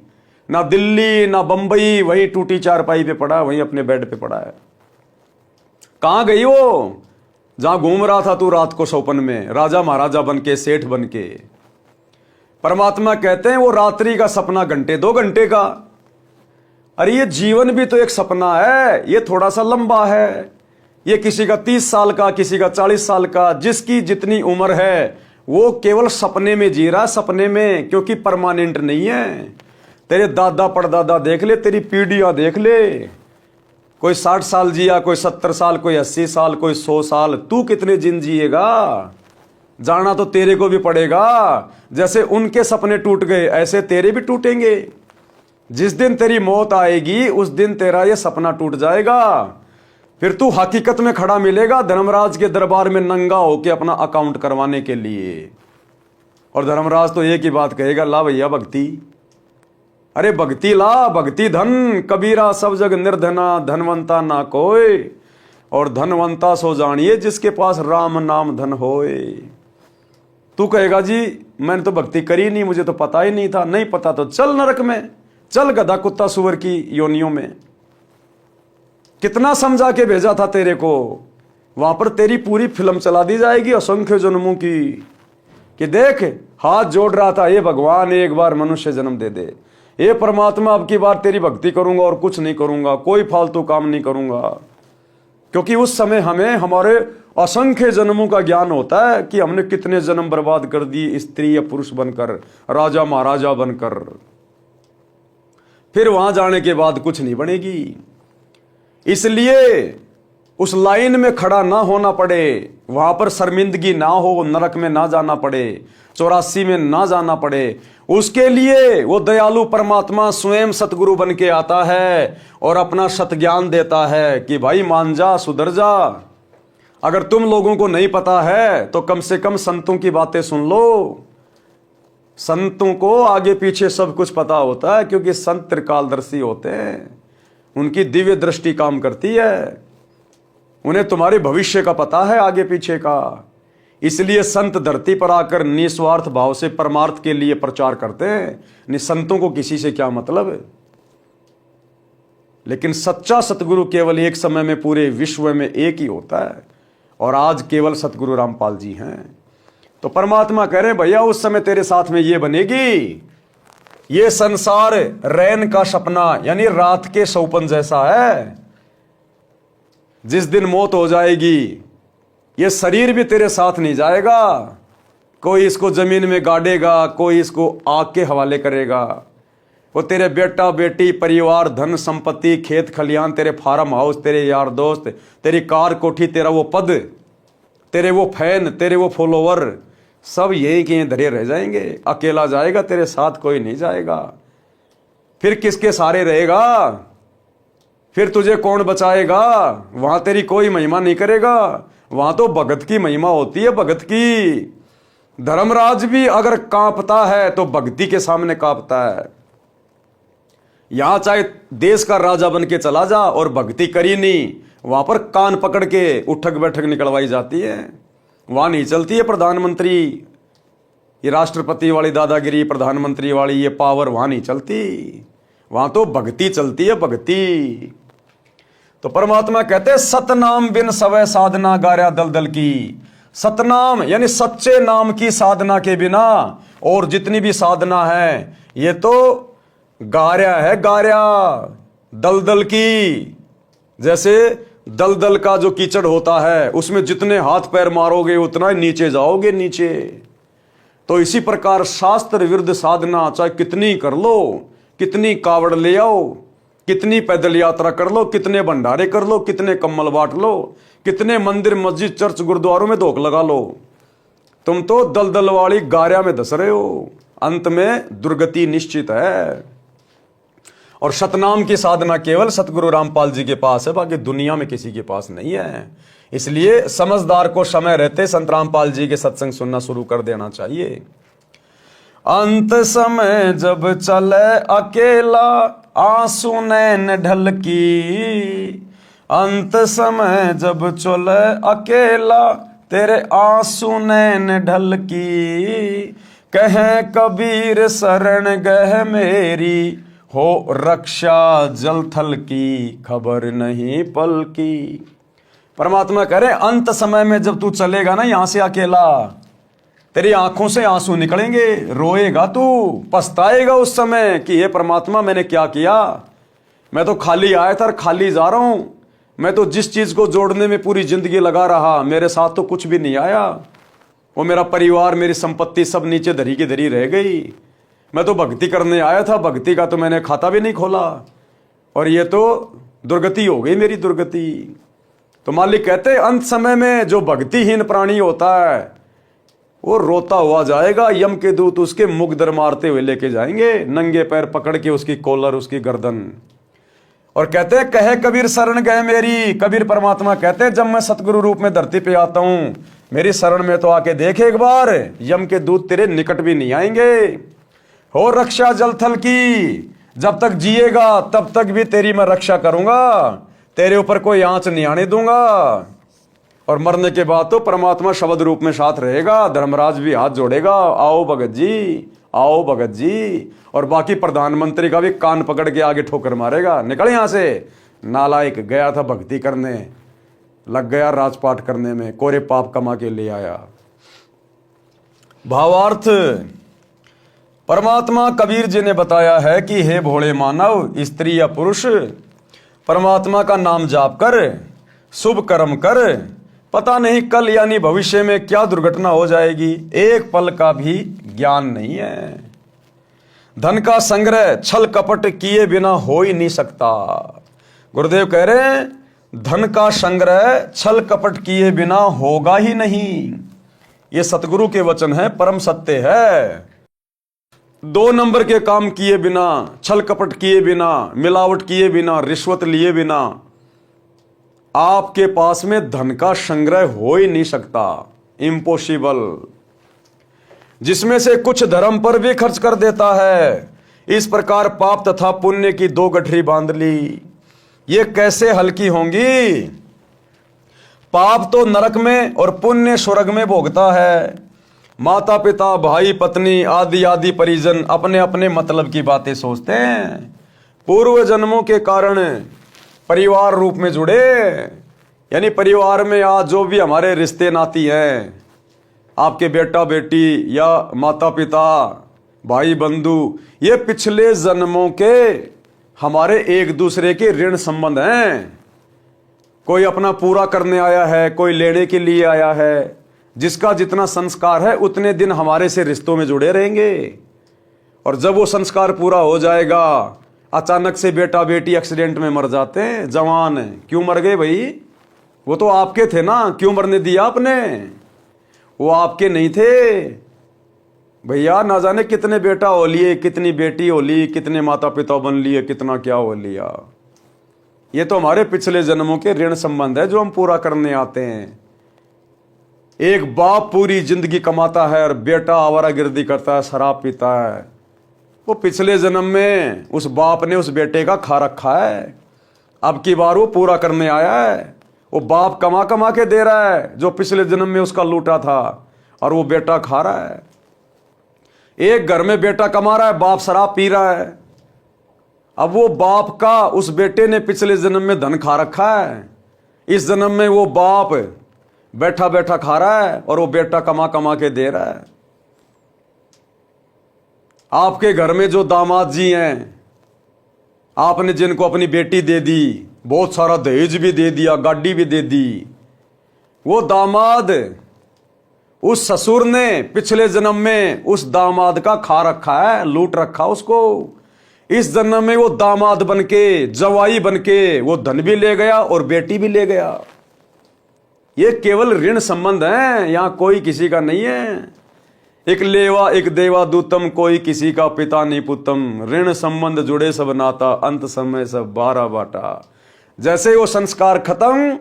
ना दिल्ली ना बंबई, वही टूटी चारपाई पे पड़ा है, वहीं अपने बेड पे पड़ा है। कहां गई वो जहां घूम रहा था तू रात को सौपन में, राजा महाराजा बन के, सेठ बन के? परमात्मा कहते हैं वो रात्रि का सपना घंटे 2 घंटे का। अरे ये जीवन भी तो एक सपना है, ये थोड़ा सा लंबा है। ये किसी का 30 साल का, किसी का 40 साल का, जिसकी जितनी उम्र है वो केवल सपने में जी रहा, सपने में, क्योंकि परमानेंट नहीं है। तेरे दादा परदादा देख ले, तेरी पीढ़ियां देख ले, कोई 60 साल जिया, कोई 70 साल, कोई 80 साल, कोई 100 साल। तू कितने दिन जिएगा? जाना तो तेरे को भी पड़ेगा। जैसे उनके सपने टूट गए ऐसे तेरे भी टूटेंगे। जिस दिन तेरी मौत आएगी उस दिन तेरा ये सपना टूट जाएगा। फिर तू हकीकत में खड़ा मिलेगा धर्मराज के दरबार में नंगा होके अपना अकाउंट करवाने के लिए। और धर्मराज तो एक ही बात कहेगा, ला भैया भक्ति, अरे भक्ति ला, भक्ति धन, कबीरा सब जग निर्धना, धनवंता ना कोई, और धनवंता सो जानिए जिसके पास राम नाम धन होए। तू कहेगा जी मैंने तो भक्ति करी नहीं, मुझे तो पता ही नहीं था। नहीं पता तो चल नरक में, चल गधा कुत्ता सुअर की योनियों में। कितना समझा के भेजा था तेरे को, वहां पर तेरी पूरी फिल्म चला दी जाएगी असंख्य जन्मों की, कि देख हाथ जोड़ रहा था, ये भगवान एक बार मनुष्य जन्म दे दे, ये परमात्मा अब की बार तेरी भक्ति करूंगा और कुछ नहीं करूंगा, कोई फालतू काम नहीं करूंगा। क्योंकि उस समय हमें हमारे असंख्य जन्मों का ज्ञान होता है कि हमने कितने जन्म बर्बाद कर दिए, स्त्री या पुरुष बनकर, राजा महाराजा बनकर। फिर वहां जाने के बाद कुछ नहीं बनेगी। इसलिए उस लाइन में खड़ा ना होना पड़े, वहां पर शर्मिंदगी ना हो, नरक में ना जाना पड़े, 84 में ना जाना पड़े, उसके लिए वो दयालु परमात्मा स्वयं सतगुरु बन के आता है और अपना सत ज्ञान देता है कि भाई मान जा, सुधर जा। अगर तुम लोगों को नहीं पता है तो कम से कम संतों की बातें सुन लो। संतों को आगे पीछे सब कुछ पता होता है, क्योंकि संत त्रिकालदर्शी होते हैं, उनकी दिव्य दृष्टि काम करती है, उन्हें तुम्हारे भविष्य का पता है, आगे पीछे का। इसलिए संत धरती पर आकर निस्वार्थ भाव से परमार्थ के लिए प्रचार करते हैं। संतों को किसी से क्या मतलब है। लेकिन सच्चा सतगुरु केवल एक समय में पूरे विश्व में एक ही होता है, और आज केवल सतगुरु रामपाल जी हैं। तो परमात्मा कह रहे हैं भैया उस समय तेरे साथ में ये बनेगी, ये संसार रैन का सपना यानी रात के सौपन जैसा है। जिस दिन मौत हो जाएगी ये शरीर भी तेरे साथ नहीं जाएगा, कोई इसको जमीन में गाड़ेगा, कोई इसको आग के हवाले करेगा। वो तेरे बेटा बेटी, परिवार, धन संपत्ति, खेत खलियान, तेरे फार्म हाउस, तेरे यार दोस्त, तेरी कार कोठी, तेरा वो पद, तेरे वो फैन, तेरे वो फॉलोवर, सब यहीं के धरे रह जाएंगे। अकेला जाएगा, तेरे साथ कोई नहीं जाएगा। फिर किसके सहारे रहेगा? फिर तुझे कौन बचाएगा? वहां तेरी कोई महिमा नहीं करेगा, वहां तो भगत की महिमा होती है, भगत की। धर्मराज भी अगर कांपता है तो भक्ति के सामने कांपता है। यहां चाहे देश का राजा बन के चला जा और भक्ति करी नहीं, वहां पर कान पकड़ के उठक बैठक निकलवाई जाती है। वहां नहीं चलती है प्रधानमंत्री, ये राष्ट्रपति वाली दादागिरी, प्रधानमंत्री वाली ये पावर वहां नहीं चलती। वहां तो भक्ति चलती है, भक्ति। तो परमात्मा कहते हैं सतनाम बिन सवै साधना गार्या दलदल की। सतनाम यानी सच्चे नाम की साधना के बिना और जितनी भी साधना है ये तो गार्या है, गार्या दलदल की। जैसे दलदल का जो कीचड़ होता है उसमें जितने हाथ पैर मारोगे उतना ही नीचे जाओगे, नीचे। तो इसी प्रकार शास्त्र विरुद्ध साधना चाहे कितनी कर लो, कितनी कावड़ ले आओ, कितनी पैदल यात्रा कर लो, कितने भंडारे कर लो, कितने कम्बल बांट लो, कितने मंदिर मस्जिद चर्च गुरुद्वारों में धोख लगा लो, तुम तो दलदल वाली गार्या में धस रहे हो। अंत में दुर्गति निश्चित है। और सतनाम की साधना केवल सतगुरु रामपाल जी के पास है, बाकी दुनिया में किसी के पास नहीं है। इसलिए समझदार को समय रहते संत रामपाल जी के सत्संग सुनना शुरू कर देना चाहिए। अंत समय जब चले अकेला आंसू नैन ढलकी, अंत समय जब चले अकेला तेरे आंसू नैन ढलकी, कहे कबीर शरण गह मेरी हो रक्षा जल थल की, खबर नहीं पल की। परमात्मा कह रहे अंत समय में जब तू चलेगा ना यहां से अकेला, तेरी आंखों से आंसू निकलेंगे, रोएगा तू, पछताएगा उस समय कि हे परमात्मा मैंने क्या किया। मैं तो खाली आया था और खाली जा रहा हूं। मैं तो जिस चीज को जोड़ने में पूरी जिंदगी लगा रहा, मेरे साथ तो कुछ भी नहीं आया। वो मेरा परिवार, मेरी संपत्ति सब नीचे धरी की धरी रह गई। मैं तो भक्ति करने आया था, भक्ति का तो मैंने खाता भी नहीं खोला, और ये तो दुर्गति हो गई मेरी, दुर्गति। तो मालिक कहते हैं अंत समय में जो भक्तिहीन प्राणी होता है वो रोता हुआ जाएगा, यम के दूत उसके मुख दर मारते हुए लेके जाएंगे, नंगे पैर पकड़ के उसकी कॉलर, उसकी गर्दन। और कहते हैं कहे कबीर शरण गए मेरी, कबीर परमात्मा कहते हैं जब मैं सतगुरु रूप में धरती पे आता हूं, मेरी शरण में तो आके देख एक बार, यम के दूत तेरे निकट भी नहीं आएंगे। हो रक्षा जलथल की, जब तक जिएगा तब तक भी तेरी मैं रक्षा करूंगा, तेरे ऊपर कोई आंच नहीं आने दूंगा। और मरने के बाद तो परमात्मा शब्द रूप में साथ रहेगा, धर्मराज भी हाथ जोड़ेगा, आओ भगत जी, आओ भगत जी। और बाकी प्रधानमंत्री का भी कान पकड़ के आगे ठोकर मारेगा, निकल यहां से नालायक, गया था भक्ति करने, लग गया राजपाट करने में, कोरे पाप कमा के ले आया। भावार्थ, परमात्मा कबीर जी ने बताया है कि हे भोले मानव, स्त्री या पुरुष, परमात्मा का नाम जाप कर, शुभ कर्म कर, पता नहीं कल यानी भविष्य में क्या दुर्घटना हो जाएगी, एक पल का भी ज्ञान नहीं है। धन का संग्रह छल कपट किए बिना हो ही नहीं सकता। गुरुदेव कह रहे हैं धन का संग्रह छल कपट किए बिना होगा ही नहीं। ये सतगुरु के वचन है, परम सत्य है। 2 नंबर के काम किए बिना, छल कपट किए बिना, मिलावट किए बिना, रिश्वत लिए बिना आपके पास में धन का संग्रह हो ही नहीं सकता, इम्पॉसिबल। जिसमें से कुछ धर्म पर भी खर्च कर देता है, इस प्रकार पाप तथा पुण्य की 2 गठरी बांध ली, ये कैसे हल्की होंगी। पाप तो नरक में और पुण्य स्वर्ग में भोगता है। माता पिता भाई पत्नी आदि आदि परिजन अपने अपने मतलब की बातें सोचते हैं, पूर्व जन्मों के कारण परिवार रूप में जुड़े, यानी परिवार में आज जो भी हमारे रिश्ते नाती हैं, आपके बेटा बेटी या माता पिता भाई बंधु, ये पिछले जन्मों के हमारे एक दूसरे के ऋण संबंध हैं। कोई अपना पूरा करने आया है, कोई लेने के लिए आया है, जिसका जितना संस्कार है उतने दिन हमारे से रिश्तों में जुड़े रहेंगे। और जब वो संस्कार पूरा हो जाएगा, अचानक से बेटा बेटी एक्सीडेंट में मर जाते हैं, जवान क्यों मर गए भाई, वो तो आपके थे ना, क्यों मरने दिया आपने, वो आपके नहीं थे भैया। ना जाने कितने बेटा हो लिए, कितनी बेटी हो ली, कितने माता पिता बन लिए, कितना क्या हो लिया। ये तो हमारे पिछले जन्मों के ऋण संबंध है जो हम पूरा करने आते हैं। एक बाप पूरी जिंदगी कमाता है और बेटा आवारागर्दी करता है, शराब पीता है, वो पिछले जन्म में उस बाप ने उस बेटे का खा रखा है, अब की बार वो पूरा करने आया है। वो बाप कमा कमा के दे रहा है जो पिछले जन्म में उसका लूटा था, और वो बेटा खा रहा है। एक घर में बेटा कमा रहा है, बाप शराब पी रहा है। अब वो बाप का उस बेटे ने पिछले जन्म में धन खा रखा है, इस जन्म में वो बाप बैठा बैठा खा रहा है और वो बेटा कमा कमा के दे रहा है। आपके घर में जो दामाद जी हैं, आपने जिनको अपनी बेटी दे दी, बहुत सारा दहेज भी दे दिया, गाड़ी भी दे दी, वो दामाद उस ससुर ने पिछले जन्म में उस दामाद का खा रखा है, लूट रखा उसको। इस जन्म में वो दामाद बनके, जवाई बनके वो धन भी ले गया और बेटी भी ले गया। ये केवल ऋण संबंध है, यहां कोई किसी का नहीं है। एक लेवा एक देवा दूतम, कोई किसी का पिता नहीं पुतम, ऋण संबंध जुड़े सब नाता, अंत समय सब 12 बाटा। जैसे वो संस्कार खत्म,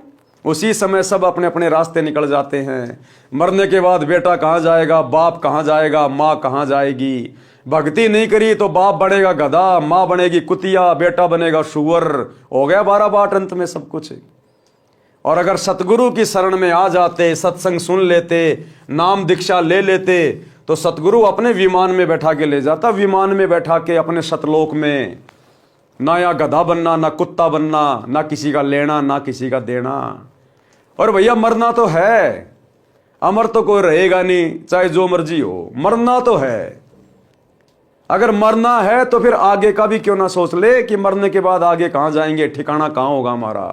उसी समय सब अपने अपने रास्ते निकल जाते हैं। मरने के बाद बेटा कहाँ जाएगा, बाप कहाँ जाएगा, माँ कहाँ जाएगी। भक्ति नहीं करी तो बाप बनेगा गधा, माँ बनेगी कुतिया, बेटा बनेगा शुअर, हो गया 12 बाट अंत में सब कुछ। और अगर सतगुरु की शरण में आ जाते, सत्संग सुन लेते, नाम दीक्षा ले लेते, तो सतगुरु अपने विमान में बैठा के ले जाता, विमान में बैठा के अपने सतलोक में। ना या गधा बनना, ना कुत्ता बनना, ना किसी का लेना, ना किसी का देना। और भैया मरना तो है, अमर तो कोई रहेगा नहीं, चाहे जो मर्जी हो, मरना तो है। अगर मरना है तो फिर आगे का भी क्यों ना सोच ले कि मरने के बाद आगे कहां जाएंगे, ठिकाना कहां होगा हमारा।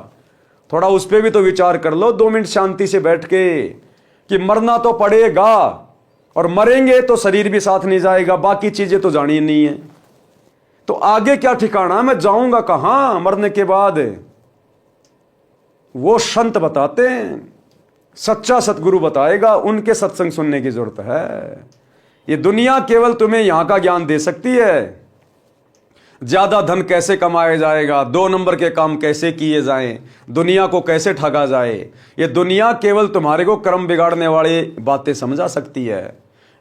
थोड़ा उस पर भी तो विचार कर लो 2 मिनट शांति से बैठ के, कि मरना तो पड़ेगा, और मरेंगे तो शरीर भी साथ नहीं जाएगा, बाकी चीजें तो जानी नहीं है। तो आगे क्या ठिकाना, मैं जाऊंगा कहां मरने के बाद? वो संत बताते हैं, सच्चा सतगुरु बताएगा, उनके सत्संग सुनने की जरूरत है। ये दुनिया केवल तुम्हें यहां का ज्ञान दे सकती है, ज्यादा धन कैसे कमाया जाएगा, 2 नंबर के काम कैसे किए जाएं, दुनिया को कैसे ठगा जाए, ये दुनिया केवल तुम्हारे को कर्म बिगाड़ने वाली बातें समझा सकती है।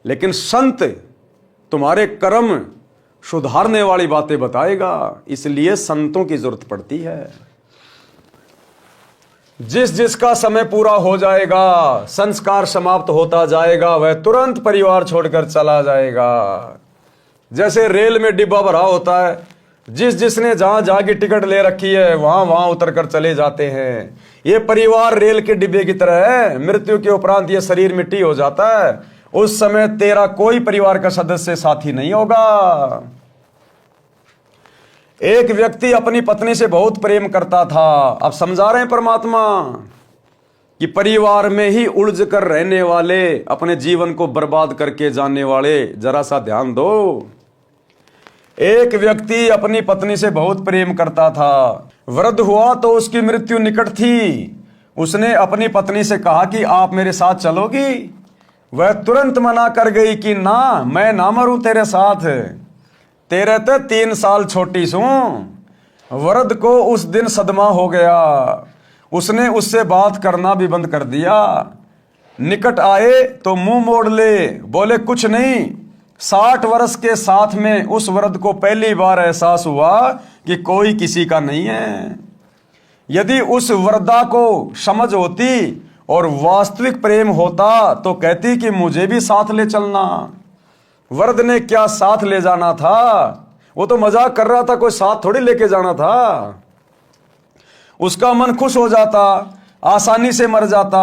लेकिन संत तुम्हारे कर्म सुधारने वाली बातें बताएगा, इसलिए संतों की जरूरत पड़ती है। जिसका समय पूरा हो जाएगा, संस्कार समाप्त होता जाएगा, वह तुरंत परिवार छोड़कर चला जाएगा। जैसे रेल में डिब्बा भरा होता है, जिसने जहां जहां की टिकट ले रखी है वहां वहां उतर कर चले जाते हैं। ये परिवार रेल के डिब्बे की तरह है, मृत्यु के उपरांत ये शरीर मिट्टी हो जाता है, उस समय तेरा कोई परिवार का सदस्य साथी नहीं होगा। एक व्यक्ति अपनी पत्नी से बहुत प्रेम करता था। अब समझा रहे हैं परमात्मा कि परिवार में ही उलझ कर रहने वाले, अपने जीवन को बर्बाद करके जाने वाले, जरा सा ध्यान दो। एक व्यक्ति अपनी पत्नी से बहुत प्रेम करता था। वृद्ध हुआ तो उसकी मृत्यु निकट थी। उसने अपनी पत्नी से कहा कि आप मेरे साथ चलोगी? वह तुरंत मना कर गई कि ना, मैं ना मरूं तेरे साथ, तेरे तो 3 साल छोटी सूं। वृद्ध को उस दिन सदमा हो गया। उसने उससे बात करना भी बंद कर दिया। निकट आए तो मुंह मोड़ ले, बोले कुछ नहीं। 60 वर्ष के साथ में उस वृद्ध को पहली बार एहसास हुआ कि कोई किसी का नहीं है। यदि उस वृद्धा को समझ होती और वास्तविक प्रेम होता तो कहती कि मुझे भी साथ ले चलना। वृद्ध ने क्या साथ ले जाना था, वो तो मजाक कर रहा था, कोई साथ थोड़ी लेके जाना था। उसका मन खुश हो जाता, आसानी से मर जाता।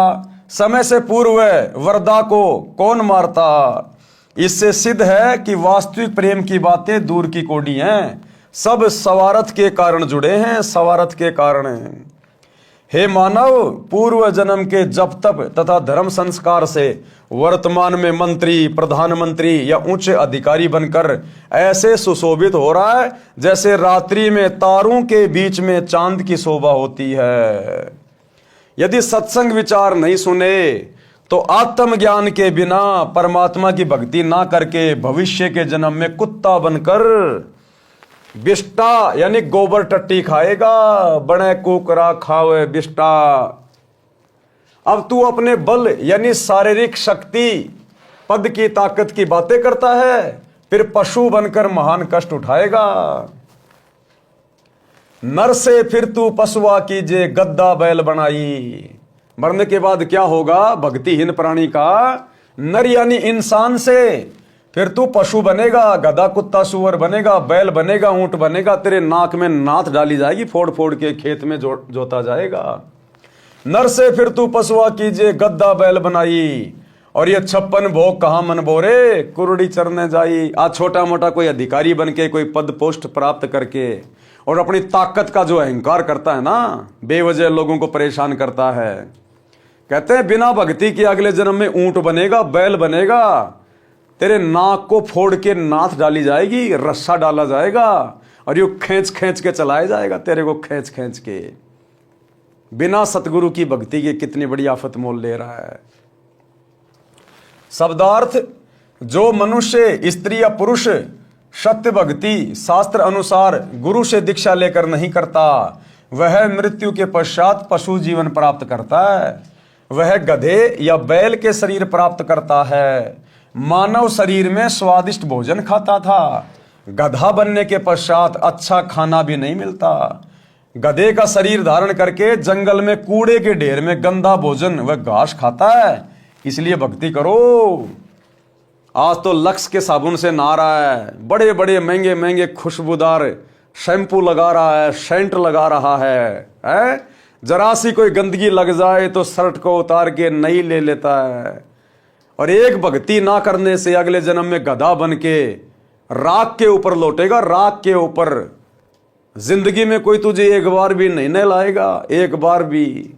समय से पूर्व वृद्धा को कौन मारता? इससे सिद्ध है कि वास्तविक प्रेम की बातें दूर की कोडी हैं, सब स्वार्थ के कारण जुड़े हैं, स्वार्थ के कारण। हे मानव, पूर्व जन्म के जप तप तथा धर्म संस्कार से वर्तमान में मंत्री, प्रधानमंत्री या ऊंचे अधिकारी बनकर ऐसे सुशोभित हो रहा है जैसे रात्रि में तारों के बीच में चांद की शोभा होती है। यदि सत्संग विचार नहीं सुने तो आत्मज्ञान के बिना, परमात्मा की भक्ति ना करके भविष्य के जन्म में कुत्ता बनकर बिष्टा यानी गोबर टट्टी खाएगा। बड़े कुकरा खावे बिष्टा। अब तू अपने बल यानी शारीरिक शक्ति, पद की ताकत की बातें करता है, फिर पशु बनकर महान कष्ट उठाएगा। नर से फिर तू पशुआ कीजे, गद्दा बैल बनाई। मरने के बाद क्या होगा भक्तिहीन प्राणी का? नर यानी इंसान से फिर तू पशु बनेगा, गधा कुत्ता सुअर बनेगा, बैल बनेगा, ऊंट बनेगा। तेरे नाक में नाथ डाली जाएगी, फोड़ फोड़ के खेत में जोता जाएगा। नर से फिर तू पशुआ कीजिए, गद्दा बैल बनाई। और ये 56 भोग कहां मन बोरे, कुरड़ी चरने जाई। आज छोटा मोटा कोई अधिकारी बन के, कोई पद पोस्ट प्राप्त करके और अपनी ताकत का जो अहंकार करता है ना, बेवजह लोगों को परेशान करता है। कहते हैं बिना भक्ति के अगले जन्म में ऊंट बनेगा, बैल बनेगा। तेरे नाक को फोड़ के नाथ डाली जाएगी, रस्सा डाला जाएगा और यूं खींच खींच के चलाया जाएगा तेरे को, खींच खींच के। बिना सतगुरु की भक्ति के कितनी बड़ी आफत मोल ले रहा है। शब्दार्थ, जो मनुष्य स्त्री या पुरुष सत्य भक्ति शास्त्र अनुसार गुरु से दीक्षा लेकर नहीं करता, वह मृत्यु के पश्चात पशु जीवन प्राप्त करता है। वह गधे या बैल के शरीर प्राप्त करता है। मानव शरीर में स्वादिष्ट भोजन खाता था। गधा बनने के पश्चात अच्छा खाना भी नहीं मिलता। गधे का शरीर धारण करके जंगल में कूड़े के ढेर में गंदा भोजन व घास खाता है। इसलिए भक्ति करो। आज तो लक्स के साबुन से नहा रहा है, बड़े बड़े महंगे महंगे खुशबूदार शैम्पू लगा रहा है, सेंट लगा रहा है? जरा सी कोई गंदगी लग जाए तो शर्ट को उतार के नई ले लेता है। और एक भक्ति ना करने से अगले जन्म में गधा बन के राख के ऊपर लौटेगा, राख के ऊपर। जिंदगी में कोई तुझे एक बार भी नहीं नहलाएगा, एक बार भी।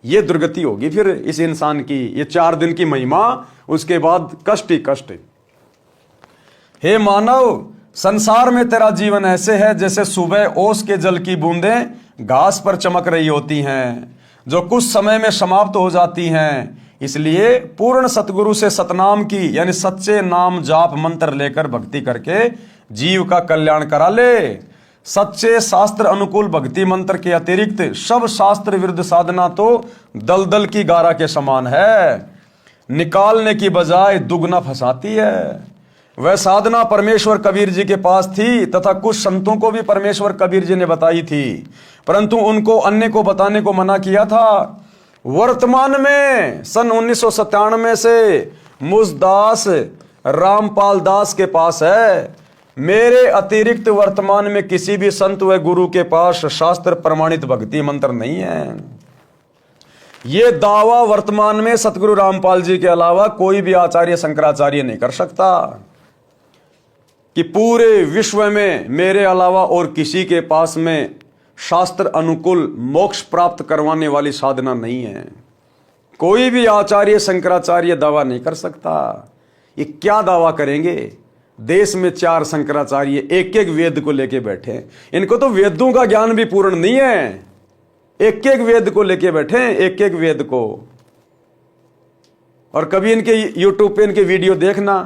ये दुर्गति होगी फिर इस इंसान की। ये 4 दिन की महिमा, उसके बाद कष्ट ही कष्ट। हे मानव, संसार में तेरा जीवन ऐसे है जैसे सुबह ओस के जल की बूंदें घास पर चमक रही होती हैं, जो कुछ समय में समाप्त हो जाती हैं। इसलिए पूर्ण सतगुरु से सतनाम की यानी सच्चे नाम जाप मंत्र लेकर भक्ति करके जीव का कल्याण करा ले। सच्चे शास्त्र अनुकूल भक्ति मंत्र के अतिरिक्त सब शास्त्र विरुद्ध साधना तो दलदल की गारा के समान है, निकालने की बजाय दुगना फंसाती है। वह साधना परमेश्वर कबीर जी के पास थी तथा कुछ संतों को भी परमेश्वर कबीर जी ने बताई थी, परंतु उनको अन्य को बताने को मना किया था। वर्तमान में सन 1997 से मुझदास रामपाल दास के पास है। मेरे अतिरिक्त वर्तमान में किसी भी संत व गुरु के पास शास्त्र प्रमाणित भक्ति मंत्र नहीं है। यह दावा वर्तमान में सतगुरु रामपाल जी के अलावा कोई भी आचार्य शंकराचार्य नहीं कर सकता कि पूरे विश्व में मेरे अलावा और किसी के पास में शास्त्र अनुकूल मोक्ष प्राप्त करवाने वाली साधना नहीं है। कोई भी आचार्य शंकराचार्य दावा नहीं कर सकता। ये क्या दावा करेंगे? देश में 4 शंकराचार्य एक एक वेद को लेके बैठे हैं। इनको तो वेदों का ज्ञान भी पूर्ण नहीं है, एक एक वेद को लेके बैठे हैं, एक एक वेद को। और कभी इनके यूट्यूब पे इनके वीडियो देखना,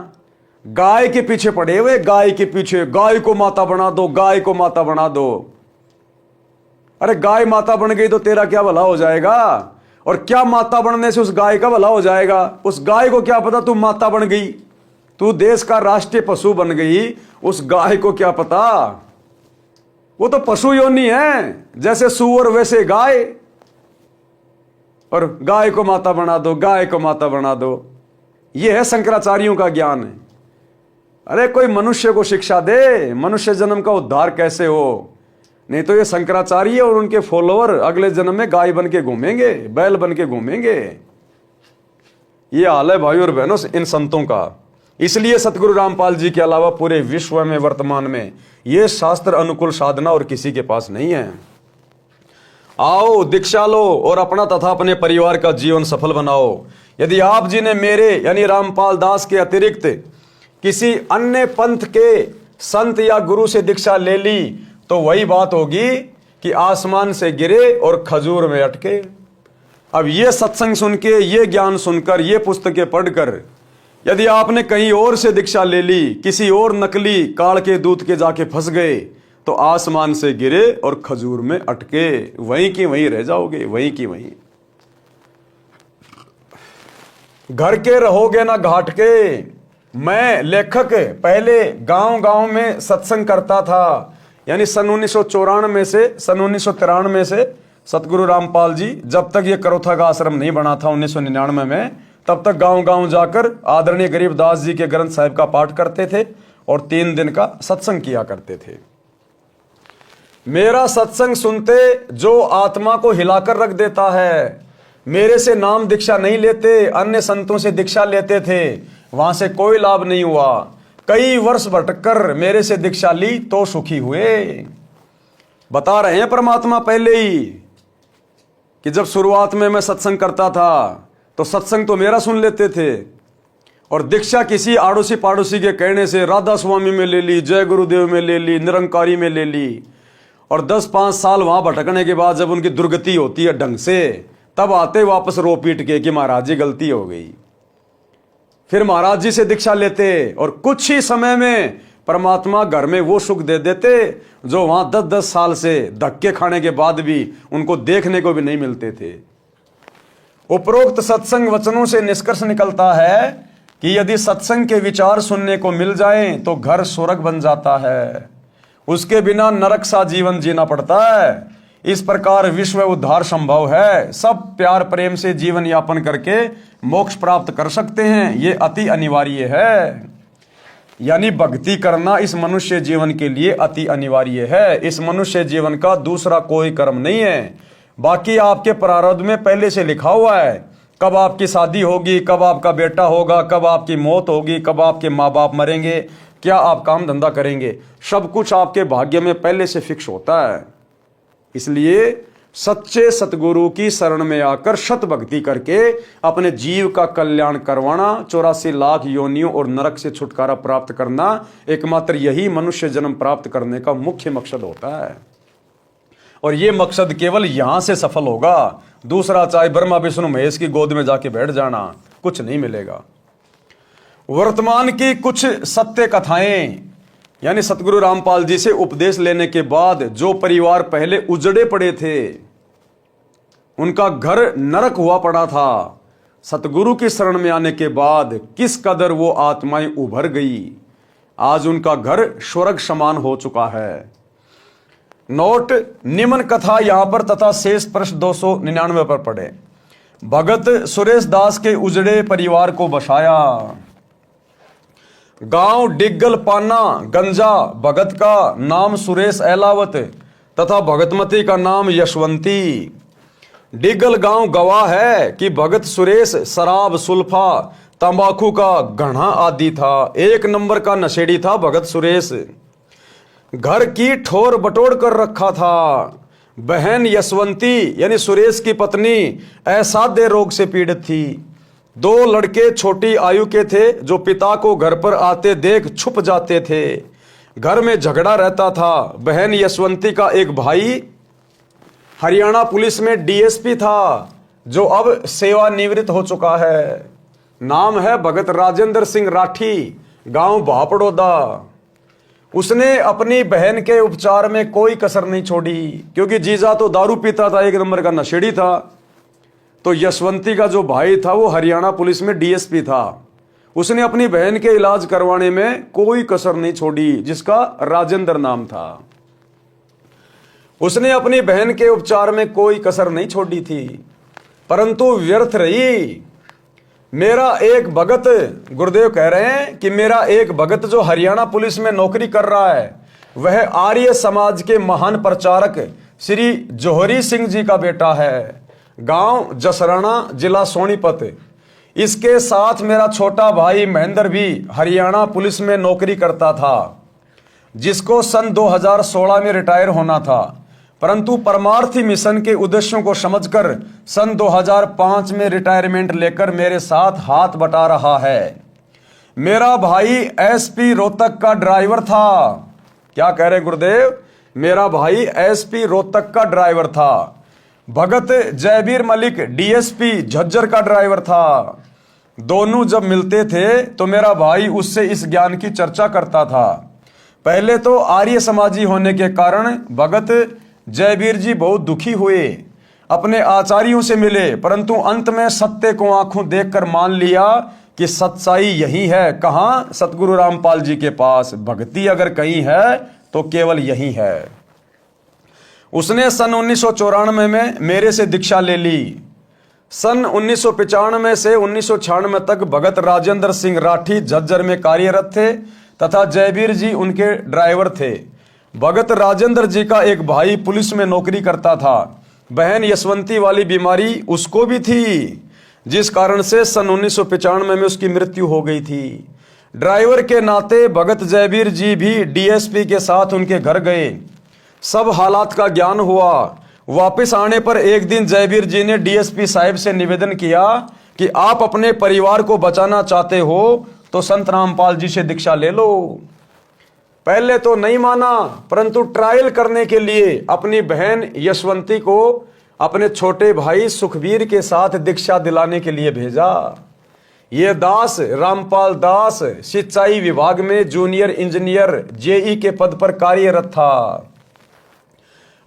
गाय के पीछे पड़े हुए, गाय के पीछे, गाय को माता बना दो, गाय को माता बना दो। अरे गाय माता बन गई तो तेरा क्या भला हो जाएगा? और क्या माता बनने से उस गाय का भला हो जाएगा? उस गाय को क्या पता तू माता बन गई, तू देश का राष्ट्रीय पशु बन गई, उस गाय को क्या पता? वो तो पशु योनि है, जैसे सुअर वैसे गाय। और गाय को माता बना दो, गाय को माता बना दो, ये है शंकराचार्यों का ज्ञान। अरे कोई मनुष्य को शिक्षा दे, मनुष्य जन्म का उद्धार कैसे हो। नहीं तो ये शंकराचार्य और उनके फॉलोअर अगले जन्म में गाय बन के घूमेंगे, बैल बन के घूमेंगे। ये हाल है भाई और बहनों इन संतों का। इसलिए सतगुरु रामपाल जी के अलावा पूरे विश्व में वर्तमान में ये शास्त्र अनुकूल साधना और किसी के पास नहीं है। आओ दीक्षा लो और अपना तथा अपने परिवार का जीवन सफल बनाओ। यदि आप जी ने मेरे यानी रामपाल दास के अतिरिक्त किसी अन्य पंथ के संत या गुरु से दीक्षा ले ली तो वही बात होगी कि आसमान से गिरे और खजूर में अटके। अब ये सत्संग सुन के, ये ज्ञान सुनकर, ये पुस्तकें पढ़कर यदि आपने कहीं और से दीक्षा ले ली, किसी और नकली काल के दूत के जाके फंस गए तो आसमान से गिरे और खजूर में अटके, वहीं की वहीं रह जाओगे, वहीं की वहीं। घर के रहोगे ना घाट के। मैं लेखक पहले गांव गांव में सत्संग करता था, यानी सन 1994 से सन 1993 से सतगुरु रामपाल जी जब तक ये करोथा का आश्रम नहीं बना था 1999 में, तब तक गांव गांव जाकर आदरणीय गरीबदास जी के ग्रंथ साहिब का पाठ करते थे और 3 दिन का सत्संग किया करते थे। मेरा सत्संग सुनते जो आत्मा को हिलाकर रख देता है, मेरे से नाम दीक्षा नहीं लेते, अन्य संतों से दीक्षा लेते थे, वहां से कोई लाभ नहीं हुआ। कई वर्ष भटककर मेरे से दीक्षा ली तो सुखी हुए। बता रहे हैं परमात्मा पहले ही कि जब शुरुआत में मैं सत्संग करता था तो सत्संग तो मेरा सुन लेते थे और दीक्षा किसी आड़ोसी पाड़ोसी के कहने से राधा स्वामी में ले ली, जय गुरुदेव में ले ली, निरंकारी में ले ली। और 10-5 साल वहां भटकने के बाद जब उनकी दुर्गति होती है ढंग से, तब आते वापस रो पीट के कि महाराज जी गलती हो गई। फिर महाराज जी से दीक्षा लेते और कुछ ही समय में परमात्मा घर में वो सुख दे देते जो वहां 10-10 साल से धक्के खाने के बाद भी उनको देखने को भी नहीं मिलते थे। उपरोक्त सत्संग वचनों से निष्कर्ष निकलता है कि यदि सत्संग के विचार सुनने को मिल जाएं तो घर स्वर्ग बन जाता है, उसके बिना नरक सा जीवन जीना पड़ता है। इस प्रकार विश्व उद्धार संभव है। सब प्यार प्रेम से जीवन यापन करके मोक्ष प्राप्त कर सकते हैं, ये अति अनिवार्य है। यानी भक्ति करना इस मनुष्य जीवन के लिए अति अनिवार्य है। इस मनुष्य जीवन का दूसरा कोई कर्म नहीं है। बाकी आपके प्रारब्ध में पहले से लिखा हुआ है, कब आपकी शादी होगी, कब आपका बेटा होगा, कब आपकी मौत होगी, कब आपके माँ बाप मरेंगे, क्या आप काम धंधा करेंगे, सब कुछ आपके भाग्य में पहले से फिक्स होता है। इसलिए सच्चे सतगुरु की शरण में आकर शत भक्ति करके अपने जीव का कल्याण करवाना, 84 लाख योनियों और नरक से छुटकारा प्राप्त करना, एकमात्र यही मनुष्य जन्म प्राप्त करने का मुख्य मकसद होता है। और ये मकसद केवल यहां से सफल होगा, दूसरा चाहे ब्रह्मा विष्णु महेश की गोद में जाके बैठ जाना, कुछ नहीं मिलेगा। वर्तमान की कुछ सत्य कथाएं, यानी सतगुरु रामपाल जी से उपदेश लेने के बाद जो परिवार पहले उजड़े पड़े थे, उनका घर नरक हुआ पड़ा था, सतगुरु की शरण में आने के बाद किस कदर वो आत्माएं उभर गई, आज उनका घर स्वर्ग समान हो चुका है। नोट, निम्न कथा यहां पर तथा शेष पृष्ठ 299 पर पढ़े। भगत सुरेश दास के उजड़े परिवार को बसाया। गांव डिग्गल पाना गंजा, भगत का नाम सुरेश एलावत तथा भगतमती का नाम यशवंती। डिग्गल गांव गवाह है कि भगत सुरेश शराब, सुल्फा, तंबाकू का घड़ा आदि था, एक नंबर का नशेड़ी था भगत सुरेश। घर की ठोर बटोर कर रखा था। बहन यशवंती यानी सुरेश की पत्नी असाध्य रोग से पीड़ित थी। 2 लड़के छोटी आयु के थे जो पिता को घर पर आते देख छुप जाते थे। घर में झगड़ा रहता था। बहन यशवंती का एक भाई हरियाणा पुलिस में डीएसपी था जो अब सेवानिवृत्त हो चुका है। नाम है भगत राजेंद्र सिंह राठी, गांव भापड़ोदा। उसने अपनी बहन के उपचार में कोई कसर नहीं छोड़ी, क्योंकि जीजा तो दारू पीता था, एक नंबर का नशेड़ी था। तो यशवंती का जो भाई था वो हरियाणा पुलिस में डीएसपी था। उसने अपनी बहन के इलाज करवाने में कोई कसर नहीं छोड़ी, जिसका राजेंद्र नाम था। उसने अपनी बहन के उपचार में कोई कसर नहीं छोड़ी थी, परंतु व्यर्थ रही। मेरा एक भगत, गुरुदेव कह रहे हैं कि मेरा एक भगत जो हरियाणा पुलिस में नौकरी कर रहा है, वह आर्य समाज के महान प्रचारक श्री जौहरी सिंह जी का बेटा है। गांव जसराना, जिला सोनीपत। इसके साथ मेरा छोटा भाई महेंद्र भी हरियाणा पुलिस में नौकरी करता था, जिसको सन 2016 में रिटायर होना था, परंतु परमार्थी मिशन के उद्देश्यों को समझकर सन 2005 में रिटायरमेंट लेकर मेरे साथ हाथ बटा रहा है। मेरा भाई एसपी रोहतक का ड्राइवर था। क्या कह रहे गुरुदेव? मेरा भाई एसपी रोहतक का ड्राइवर था। भगत जयवीर मलिक डीएसपी झज्जर का ड्राइवर था। दोनों जब मिलते थे तो मेरा भाई उससे इस ज्ञान की चर्चा करता था। पहले तो आर्य समाजी होने के कारण भगत जयवीर जी बहुत दुखी हुए, अपने आचार्यों से मिले, परंतु अंत में सत्य को आंखों देखकर मान लिया कि सच्चाई यही है। कहां? सतगुरु रामपाल जी के पास। भक्ति अगर कहीं है तो केवल यही है। उसने सन 1994 में मेरे से दीक्षा ले ली। सन 1995 से 1996 तक भगत राजेंद्र सिंह राठी झज्जर में कार्यरत थे तथा जयवीर जी उनके ड्राइवर थे। भगत राजेंद्र जी का एक भाई पुलिस में नौकरी करता था। बहन यशवंती वाली बीमारी उसको भी थी, जिस कारण से सन 1995 में उसकी मृत्यु हो गई थी। ड्राइवर के नाते भगत जयवीर जी भी डीएसपी के साथ उनके घर गए। सब हालात का ज्ञान हुआ। वापस आने पर एक दिन जयवीर जी ने डीएसपी साहब से निवेदन किया कि आप अपने परिवार को बचाना चाहते हो तो संत रामपाल जी से दीक्षा ले लो। पहले तो नहीं माना, परंतु ट्रायल करने के लिए अपनी बहन यशवंती को अपने छोटे भाई सुखबीर के साथ दीक्षा दिलाने के लिए भेजा। ये दास रामपाल दास सिंचाई विभाग में जूनियर इंजीनियर जेई के पद पर कार्यरत था।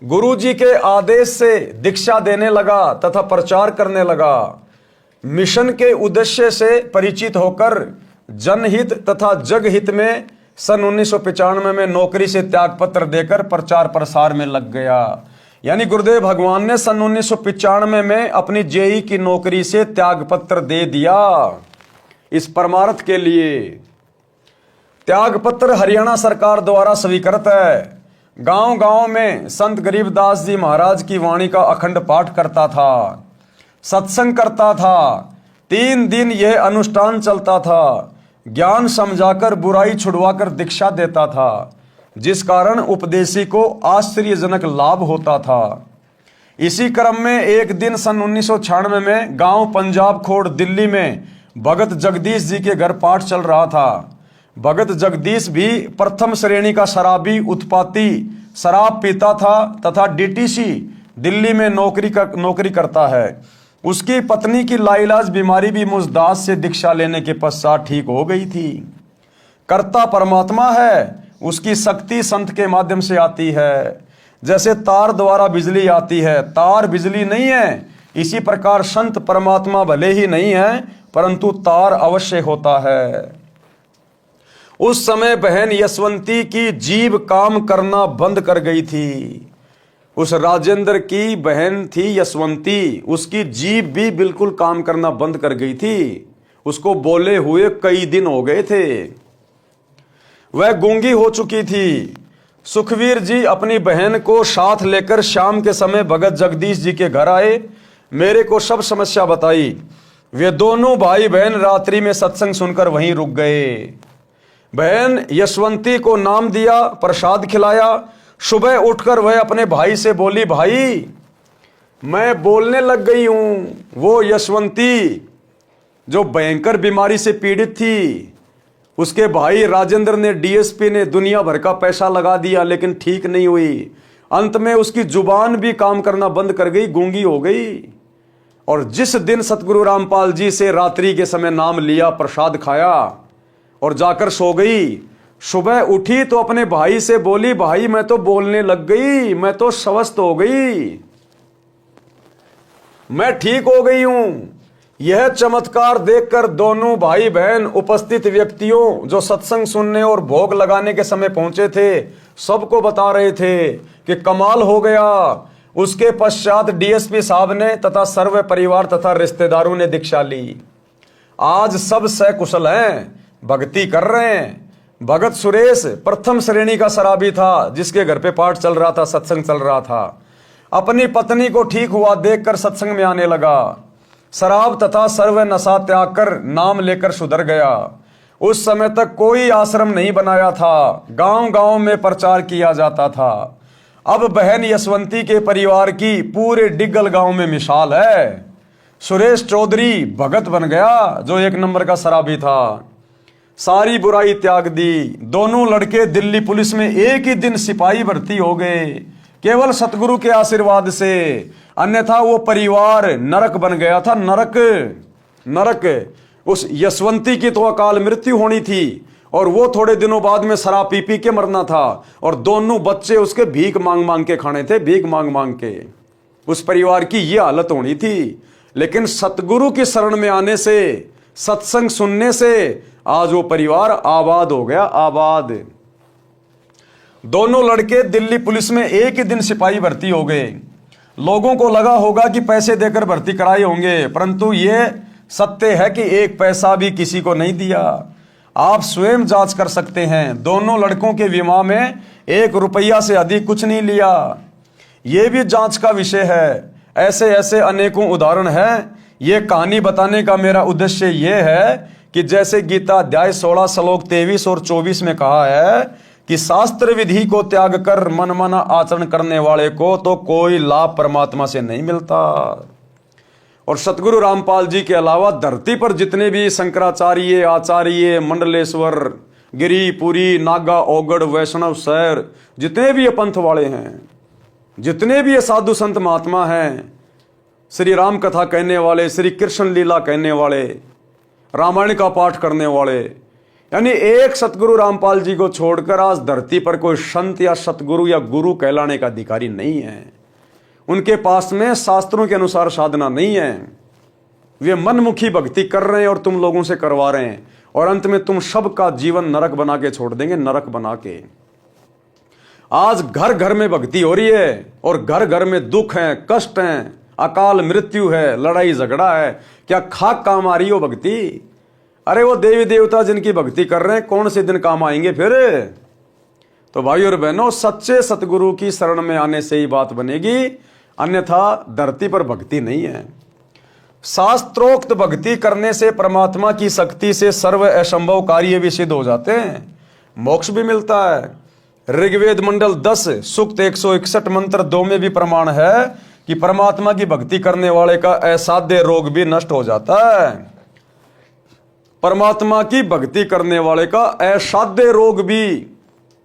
गुरुजी के आदेश से दीक्षा देने लगा तथा प्रचार करने लगा। मिशन के उद्देश्य से परिचित होकर जनहित तथा जगहित में सन 1995 में नौकरी से त्यागपत्र देकर प्रचार प्रसार में लग गया। यानी गुरुदेव भगवान ने सन 1995 में अपनी जेई की नौकरी से त्यागपत्र दे दिया इस परमार्थ के लिए। त्यागपत्र हरियाणा सरकार द्वारा स्वीकृत है। गांव गांव में संत गरीबदास जी महाराज की वाणी का अखंड पाठ करता था, सत्संग करता था। 3 दिन यह अनुष्ठान चलता था। ज्ञान समझाकर बुराई छुड़वाकर दीक्षा देता था, जिस कारण उपदेशी को आश्चर्यजनक लाभ होता था। इसी क्रम में एक दिन सन 1996 में गांव पंजाब खोड़ दिल्ली में भगत जगदीश जी के घर पाठ चल रहा था। भगत जगदीश भी प्रथम श्रेणी का शराबी उत्पाती शराब पीता था तथा डीटीसी दिल्ली में नौकरी करता है। उसकी पत्नी की लाइलाज बीमारी भी मुजदास से दीक्षा लेने के पश्चात ठीक हो गई थी। कर्ता परमात्मा है, उसकी शक्ति संत के माध्यम से आती है। जैसे तार द्वारा बिजली आती है, तार बिजली नहीं है, इसी प्रकार संत परमात्मा भले ही नहीं है परंतु तार अवश्य होता है। उस समय बहन यशवंती की जीभ काम करना बंद कर गई थी। उस राजेंद्र की बहन थी यशवंती, उसकी जीभ भी बिल्कुल काम करना बंद कर गई थी। उसको बोले हुए कई दिन हो गए थे। वह गूंगी हो चुकी थी। सुखवीर जी अपनी बहन को साथ लेकर शाम के समय भगत जगदीश जी के घर आए। मेरे को सब समस्या बताई। वे दोनों भाई बहन रात्रि में सत्संग सुनकर वहीं रुक गए। बहन यशवंती को नाम दिया, प्रसाद खिलाया। सुबह उठकर वह अपने भाई से बोली, भाई मैं बोलने लग गई हूं। वो यशवंती जो भयंकर बीमारी से पीड़ित थी, उसके भाई राजेंद्र ने, डीएसपी ने दुनिया भर का पैसा लगा दिया लेकिन ठीक नहीं हुई। अंत में उसकी जुबान भी काम करना बंद कर गई, गूंगी हो गई। और जिस दिन सतगुरु रामपाल जी से रात्रि के समय नाम लिया, प्रसाद खाया और जाकर सो गई, सुबह उठी तो अपने भाई से बोली, भाई मैं तो बोलने लग गई, मैं तो स्वस्थ हो गई, मैं ठीक हो गई हूं। यह चमत्कार देखकर दोनों भाई बहन उपस्थित व्यक्तियों जो सत्संग सुनने और भोग लगाने के समय पहुंचे थे, सबको बता रहे थे कि कमाल हो गया। उसके पश्चात डीएसपी साहब ने तथा सर्व परिवार तथा रिश्तेदारों ने दीक्षा ली। आज सब सकुशल हैं, भक्ति कर रहे हैं। भगत सुरेश प्रथम श्रेणी का शराबी था, जिसके घर पे पाठ चल रहा था, सत्संग चल रहा था। अपनी पत्नी को ठीक हुआ देखकर सत्संग में आने लगा। शराब तथा सर्व नशा त्याग कर नाम लेकर सुधर गया। उस समय तक कोई आश्रम नहीं बनाया था, गांव गांव में प्रचार किया जाता था। अब बहन यशवंती के परिवार की पूरे डिग्गल गांव में मिसाल है। सुरेश चौधरी भगत बन गया, जो एक नंबर का शराबी था। सारी बुराई त्याग दी। दोनों लड़के दिल्ली पुलिस में एक ही दिन सिपाही भर्ती हो गए, केवल सतगुरु के आशीर्वाद से। अन्यथा वो परिवार नरक बन गया था, नरक। उस यशवंती की तो अकाल मृत्यु होनी थी और वो थोड़े दिनों बाद में शराब पी पी के मरना था। और दोनों बच्चे उसके भीख मांग मांग के खाने थे, भीख मांग मांग के। उस परिवार की ये हालत होनी थी। लेकिन सतगुरु की शरण में आने से, सत्संग सुनने से आज वो परिवार आबाद हो गया, आबाद। दोनों लड़के दिल्ली पुलिस में एक ही दिन सिपाही भर्ती हो गए। लोगों को लगा होगा कि पैसे देकर भर्ती कराए होंगे, परंतु यह सत्य है कि एक पैसा भी किसी को नहीं दिया। आप स्वयं जांच कर सकते हैं। दोनों लड़कों के विवाह में 1 रुपया से अधिक कुछ नहीं लिया। यह भी जांच का विषय है। ऐसे ऐसे अनेकों उदाहरण हैं। यह कहानी बताने का मेरा उद्देश्य यह है कि जैसे गीता अध्याय 16 श्लोक 23 और 24 में कहा है कि शास्त्र विधि को त्याग कर मनमाना आचरण करने वाले को तो कोई लाभ परमात्मा से नहीं मिलता। और सतगुरु रामपाल जी के अलावा धरती पर जितने भी शंकराचार्य, आचार्य, मंडलेश्वर, गिरी, पुरी, नागा, ओगड़, वैष्णव, शैर, जितने भी ये पंथ वाले हैं, जितने भी ये साधु संत महात्मा हैं, श्री राम कथा कहने वाले, श्री कृष्ण लीला कहने वाले, रामायण का पाठ करने वाले, यानी एक सतगुरु रामपाल जी को छोड़कर आज धरती पर कोई संत या सतगुरु या गुरु कहलाने का अधिकारी नहीं है। उनके पास में शास्त्रों के अनुसार साधना नहीं है। वे मनमुखी भक्ति कर रहे हैं और तुम लोगों से करवा रहे हैं, और अंत में तुम सबका जीवन नरक बना के छोड़ देंगे, नरक बना के। आज घर घर में भक्ति हो रही है और घर घर में दुख है, कष्ट है, अकाल मृत्यु है, लड़ाई झगड़ा है। क्या खाक काम आ रही हो भक्ति? अरे वो देवी देवता जिनकी भक्ति कर रहे हैं, कौन से दिन काम आएंगे फिर? तो भाई और बहनों, सच्चे सतगुरु की शरण में आने से ही बात बनेगी, अन्यथा धरती पर भक्ति नहीं है। शास्त्रोक्त भक्ति करने से परमात्मा की शक्ति से सर्व असंभव कार्य भी सिद्ध हो जाते हैं, मोक्ष भी मिलता है। ऋग्वेद मंडल 10 सूक्त 161 मंत्र 2 में भी प्रमाण है कि परमात्मा की भक्ति करने वाले का असाध्य रोग भी नष्ट हो जाता है। परमात्मा की भक्ति करने वाले का असाध्य रोग भी,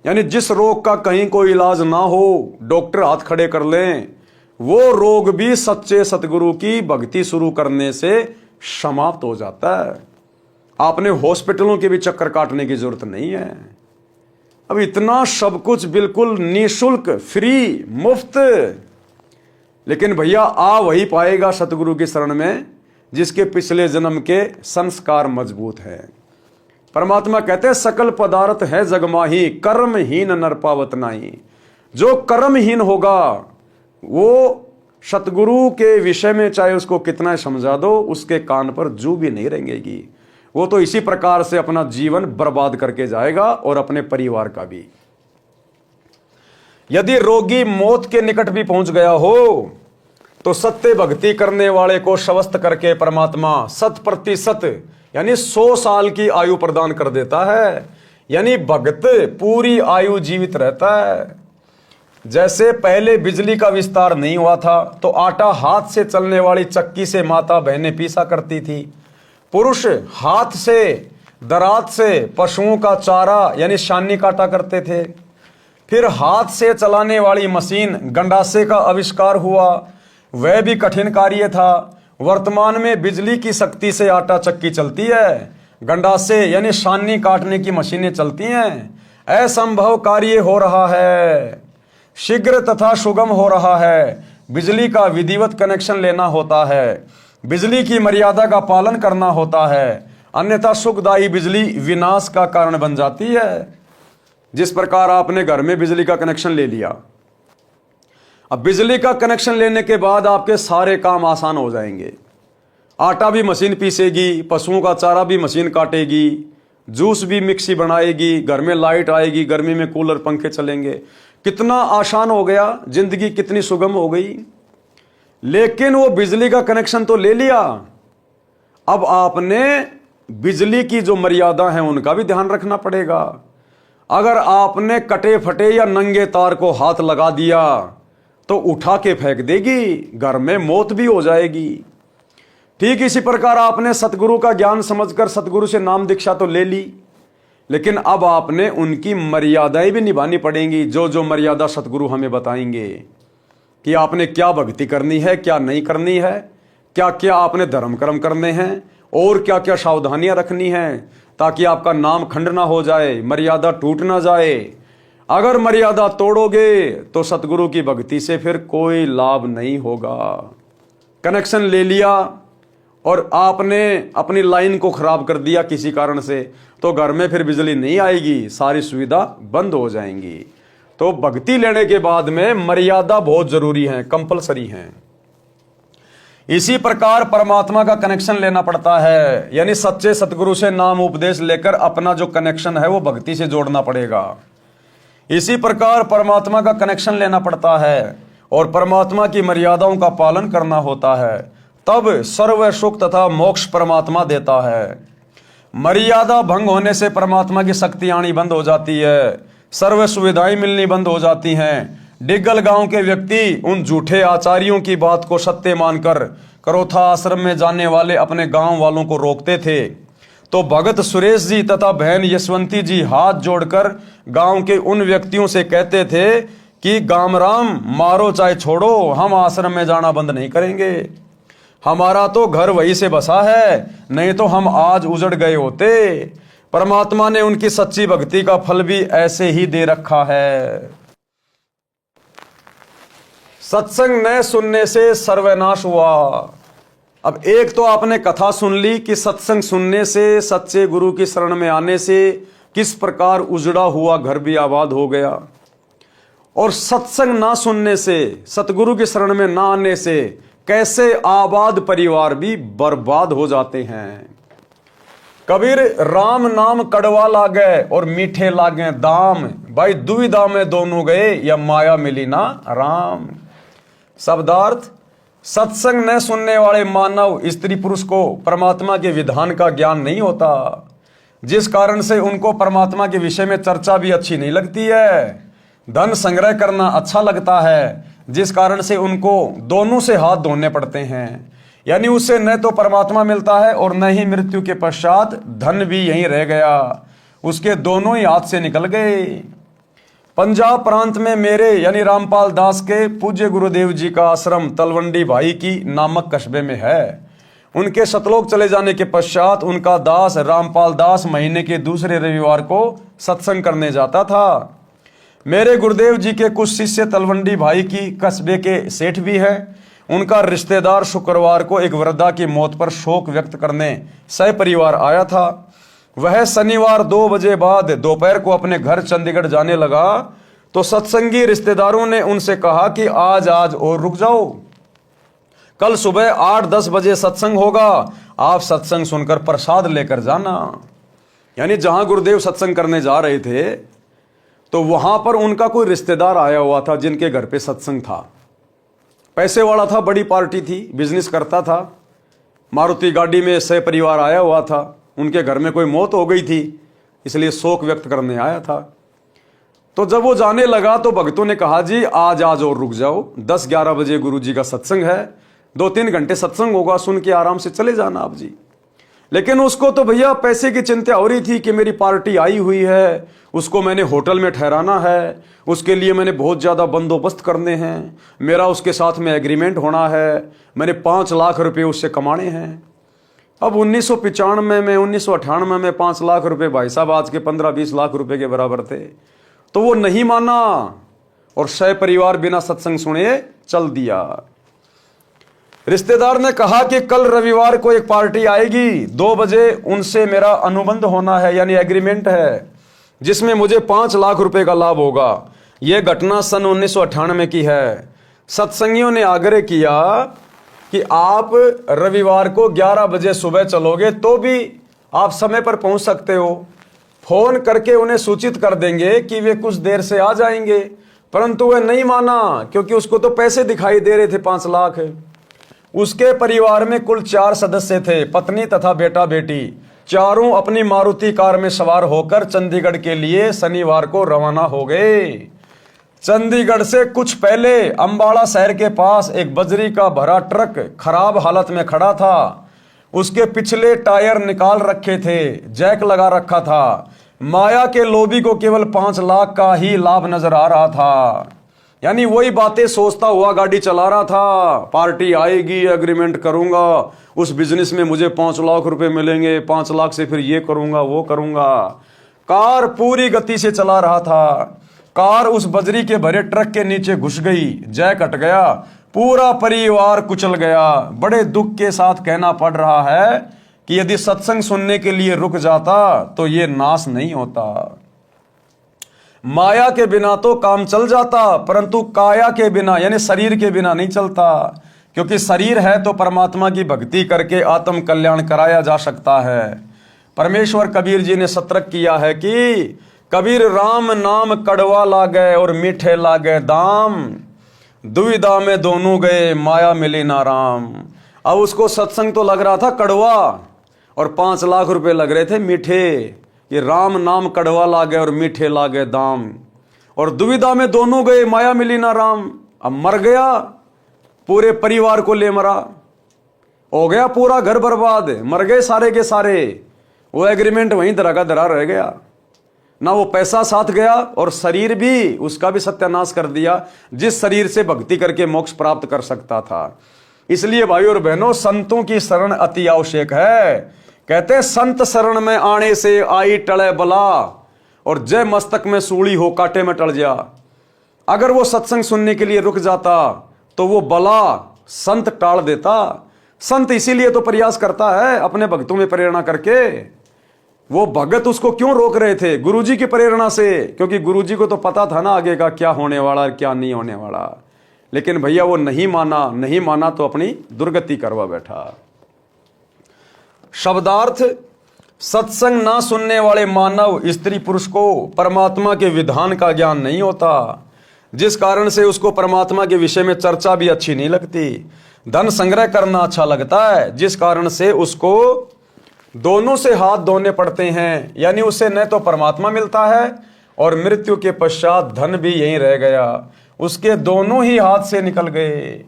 यानी जिस रोग का कहीं कोई इलाज ना हो, डॉक्टर हाथ खड़े कर लें, वो रोग भी सच्चे सतगुरु की भक्ति शुरू करने से समाप्त हो जाता है। आपने हॉस्पिटलों के भी चक्कर काटने की जरूरत नहीं है। अब इतना सब कुछ बिल्कुल निःशुल्क, फ्री, मुफ्त। लेकिन भैया आ वही पाएगा सतगुरु की शरण में जिसके पिछले जन्म के संस्कार मजबूत हैं। परमात्मा कहते हैं सकल पदार्थ है जगमाही, कर्महीन नर पावत नाही। जो कर्महीन होगा वो सतगुरु के विषय में चाहे उसको कितना समझा दो, उसके कान पर जू भी नहीं रेंगेगी। वो तो इसी प्रकार से अपना जीवन बर्बाद करके जाएगा और अपने परिवार का भी। यदि रोगी मौत के निकट भी पहुंच गया हो तो सत्य भक्ति करने वाले को स्वस्थ करके परमात्मा 100% यानी 100 साल की आयु प्रदान कर देता है। यानी भक्त पूरी आयु जीवित रहता है। जैसे पहले बिजली का विस्तार नहीं हुआ था तो आटा हाथ से चलने वाली चक्की से माता बहनें पीसा करती थी। पुरुष हाथ से, दरात से पशुओं का चारा यानी शानी काटा करते थे। फिर हाथ से चलाने वाली मशीन गंडासे का आविष्कार हुआ, वह भी कठिन कार्य था। वर्तमान में बिजली की शक्ति से आटा चक्की चलती है, गंडासे यानी शानी काटने की मशीनें चलती हैं। असंभव कार्य हो रहा है, शीघ्र तथा सुगम हो रहा है। बिजली का विधिवत कनेक्शन लेना होता है, बिजली की मर्यादा का पालन करना होता है, अन्यथा सुखदायी बिजली विनाश का कारण बन जाती है। जिस प्रकार आपने घर में बिजली का कनेक्शन ले लिया, अब बिजली का कनेक्शन लेने के बाद आपके सारे काम आसान हो जाएंगे। आटा भी मशीन पीसेगी, पशुओं का चारा भी मशीन काटेगी, जूस भी मिक्सी बनाएगी, घर में लाइट आएगी, गर्मी में कूलर पंखे चलेंगे। कितना आसान हो गया, जिंदगी कितनी सुगम हो गई। लेकिन वो बिजली का कनेक्शन तो ले लिया, अब आपने बिजली की जो मर्यादा है उनका भी ध्यान रखना पड़ेगा। अगर आपने कटे फटे या नंगे तार को हाथ लगा दिया तो उठा के फेंक देगी, घर में मौत भी हो जाएगी। ठीक इसी प्रकार आपने सतगुरु का ज्ञान समझकर सतगुरु से नाम दीक्षा तो ले ली, लेकिन अब आपने उनकी मर्यादाएं भी निभानी पड़ेंगी। जो जो मर्यादा सतगुरु हमें बताएंगे कि आपने क्या भक्ति करनी है, क्या नहीं करनी है, क्या क्या आपने धर्म कर्म करने हैं और क्या क्या सावधानियां रखनी है, ताकि आपका नाम खंड ना हो जाए, मर्यादा टूट ना जाए। अगर मर्यादा तोड़ोगे तो सतगुरु की भक्ति से फिर कोई लाभ नहीं होगा। कनेक्शन ले लिया और आपने अपनी लाइन को खराब कर दिया किसी कारण से, तो घर में फिर बिजली नहीं आएगी, सारी सुविधा बंद हो जाएंगी। तो भक्ति लेने के बाद में मर्यादा बहुत जरूरी है, कंपलसरी है। इसी प्रकार परमात्मा का कनेक्शन लेना पड़ता है, यानी सच्चे सतगुरु से नाम उपदेश लेकर अपना जो कनेक्शन है वो भक्ति से जोड़ना पड़ेगा। इसी प्रकार परमात्मा का कनेक्शन लेना पड़ता है और परमात्मा की मर्यादाओं का पालन करना होता है, तब सर्व सुख तथा मोक्ष परमात्मा देता है। मर्यादा भंग होने से परमात्मा की शक्ति आनी बंद हो जाती है, सर्व सुविधाएं मिलनी बंद हो जाती हैं। डिग्गल गांव के व्यक्ति उन झूठे आचार्यों की बात को सत्य मानकर करोथा आश्रम में जाने वाले अपने गांव वालों को रोकते थे, तो भगत सुरेश जी तथा बहन यशवंती जी हाथ जोड़कर गांव के उन व्यक्तियों से कहते थे कि गामराम मारो चाहे छोड़ो, हम आश्रम में जाना बंद नहीं करेंगे। हमारा तो घर वहीं से बसा है, नहीं तो हम आज उजड़ गए होते। परमात्मा ने उनकी सच्ची भक्ति का फल भी ऐसे ही दे रखा है। सत्संग न सुनने से सर्वनाश हुआ। अब एक तो आपने कथा सुन ली कि सत्संग सुनने से, सच्चे गुरु की शरण में आने से किस प्रकार उजड़ा हुआ घर भी आबाद हो गया, और सत्संग ना सुनने से, सतगुरु की शरण में ना आने से कैसे आबाद परिवार भी बर्बाद हो जाते हैं। कबीर राम नाम कड़वा लागे और मीठे लागे दाम, भाई दुविधा में दोनों गए या माया मिली ना राम। शब्दार्थ, सत्संग न सुनने वाले मानव स्त्री पुरुष को परमात्मा के विधान का ज्ञान नहीं होता, जिस कारण से उनको परमात्मा के विषय में चर्चा भी अच्छी नहीं लगती है। धन संग्रह करना अच्छा लगता है, जिस कारण से उनको दोनों से हाथ धोने पड़ते हैं। यानी उससे न तो परमात्मा मिलता है और न ही मृत्यु के पश्चात धन भी यहीं रह गया, उसके दोनों ही हाथ से निकल गए। पंजाब प्रांत में मेरे यानी रामपाल दास के पूज्य गुरुदेव जी का आश्रम तलवंडी भाई की नामक कस्बे में है। उनके सतलोक चले जाने के पश्चात उनका दास रामपाल दास महीने के दूसरे रविवार को सत्संग करने जाता था। मेरे गुरुदेव जी के कुछ शिष्य तलवंडी भाई की कस्बे के सेठ भी हैं। उनका रिश्तेदार शुक्रवार को एक वृद्धा की मौत पर शोक व्यक्त करने सहपरिवार आया था। वह शनिवार 2 बजे बाद दोपहर को अपने घर चंडीगढ़ जाने लगा तो सत्संगी रिश्तेदारों ने उनसे कहा कि आज और रुक जाओ, कल सुबह 8-10 बजे सत्संग होगा, आप सत्संग सुनकर प्रसाद लेकर जाना। यानी जहां गुरुदेव सत्संग करने जा रहे थे तो वहां पर उनका कोई रिश्तेदार आया हुआ था जिनके घर पे सत्संग था। पैसे वाला था, बड़ी पार्टी थी, बिजनेस करता था, मारुति गाड़ी में सहपरिवार आया हुआ था। उनके घर में कोई मौत हो गई थी, इसलिए शोक व्यक्त करने आया था। तो जब वो जाने लगा तो भक्तों ने कहा जी आज और रुक जाओ, 10-11 बजे गुरु जी का सत्संग है, 2-3 घंटे सत्संग होगा, सुन के आराम से चले जाना आप जी। लेकिन उसको तो भैया पैसे की चिंता हो रही थी कि मेरी पार्टी आई हुई है, उसको मैंने होटल में ठहराना है, उसके लिए मैंने बहुत ज़्यादा बंदोबस्त करने हैं, मेरा उसके साथ में एग्रीमेंट होना है, मैंने 5 लाख रुपए उससे कमाने हैं। अब 1995 में 1998 में 5 लाख रुपए भाई साहब आज के 15-20 लाख रुपए के बराबर थे। तो वो नहीं माना और सहपरिवार बिना सत्संग सुने चल दिया। रिश्तेदार ने कहा कि कल रविवार को एक पार्टी आएगी, 2 बजे उनसे मेरा अनुबंध होना है यानी एग्रीमेंट है, जिसमें मुझे 5 लाख रुपए का लाभ होगा। यह घटना सन 1998 की है। सत्संगियों ने आग्रह किया कि आप रविवार को 11 बजे सुबह चलोगे तो भी आप समय पर पहुंच सकते हो, फोन करके उन्हें सूचित कर देंगे कि वे कुछ देर से आ जाएंगे। परंतु वह नहीं माना क्योंकि उसको तो पैसे दिखाई दे रहे थे 5 लाख। उसके परिवार में कुल 4 सदस्य थे, पत्नी तथा बेटा बेटी। चारों अपनी मारुति कार में सवार होकर चंडीगढ़ के लिए शनिवार को रवाना हो गए। चंडीगढ़ से कुछ पहले अंबाला शहर के पास एक बजरी का भरा ट्रक खराब हालत में खड़ा था। उसके पिछले टायर निकाल रखे थे, जैक लगा रखा था। माया के लोभी को केवल 5 लाख का ही लाभ नजर आ रहा था। यानी वही बातें सोचता हुआ गाड़ी चला रहा था, पार्टी आएगी, एग्रीमेंट करूंगा, उस बिजनेस में मुझे 5 लाख रुपए मिलेंगे, 5 लाख से फिर ये करूंगा वो करूंगा। कार पूरी गति से चला रहा था। कार उस बजरी के भरे ट्रक के नीचे घुस गई, जैक हट गया, पूरा परिवार कुचल गया। बड़े दुख के साथ कहना पड़ रहा है कि यदि सत्संग सुनने के लिए रुक जाता तो ये नाश नहीं होता। माया के बिना तो काम चल जाता, परंतु काया के बिना यानी शरीर के बिना नहीं चलता, क्योंकि शरीर है तो परमात्मा की भक्ति करके आत्म कल्याण कराया जा सकता है। परमेश्वर कबीर जी ने सतर्क किया है कि कबीर राम नाम कड़वा लागे और मीठे लागे दाम, दुविधा में दोनों गए माया मिली ना राम। अब उसको सत्संग तो लग रहा था कड़वा और 5 लाख रुपए लग रहे थे मीठे। ये राम नाम कड़वा लागे और मीठे लागे दाम, और दुविधा में दोनों गए माया मिली ना राम। अब मर गया, पूरे परिवार को ले मरा, हो गया पूरा घर बर्बाद, मर गए सारे के सारे। वो एग्रीमेंट वहीं धरा का धरा रह गया, ना वो पैसा साथ गया और शरीर भी उसका भी सत्यानाश कर दिया, जिस शरीर से भक्ति करके मोक्ष प्राप्त कर सकता था। इसलिए भाई और बहनों, संतों की शरण अति आवश्यक है। कहते हैं संत शरण में आने से आई टले बला, और जय मस्तक में सूली हो कांटे में टल जा। अगर वो सत्संग सुनने के लिए रुक जाता तो वो बला संत टाल देता। संत इसीलिए तो प्रयास करता है अपने भक्तों में प्रेरणा करके। वो भगत उसको क्यों रोक रहे थे? गुरुजी की प्रेरणा से, क्योंकि गुरुजी को तो पता था ना आगे का क्या होने वाला क्या नहीं होने वाला। लेकिन भैया वो नहीं माना तो अपनी दुर्गति करवा बैठा। शब्दार्थ, सत्संग ना सुनने वाले मानव स्त्री पुरुष को परमात्मा के विधान का ज्ञान नहीं होता, जिस कारण से उसको परमात्मा के विषय में चर्चा भी अच्छी नहीं लगती। धन संग्रह करना अच्छा लगता है, जिस कारण से उसको दोनों से हाथ धोने पड़ते हैं। यानी उससे न तो परमात्मा मिलता है और मृत्यु के पश्चात धन भी यहीं रह गया। उसके दोनों ही हाथ से निकल गए।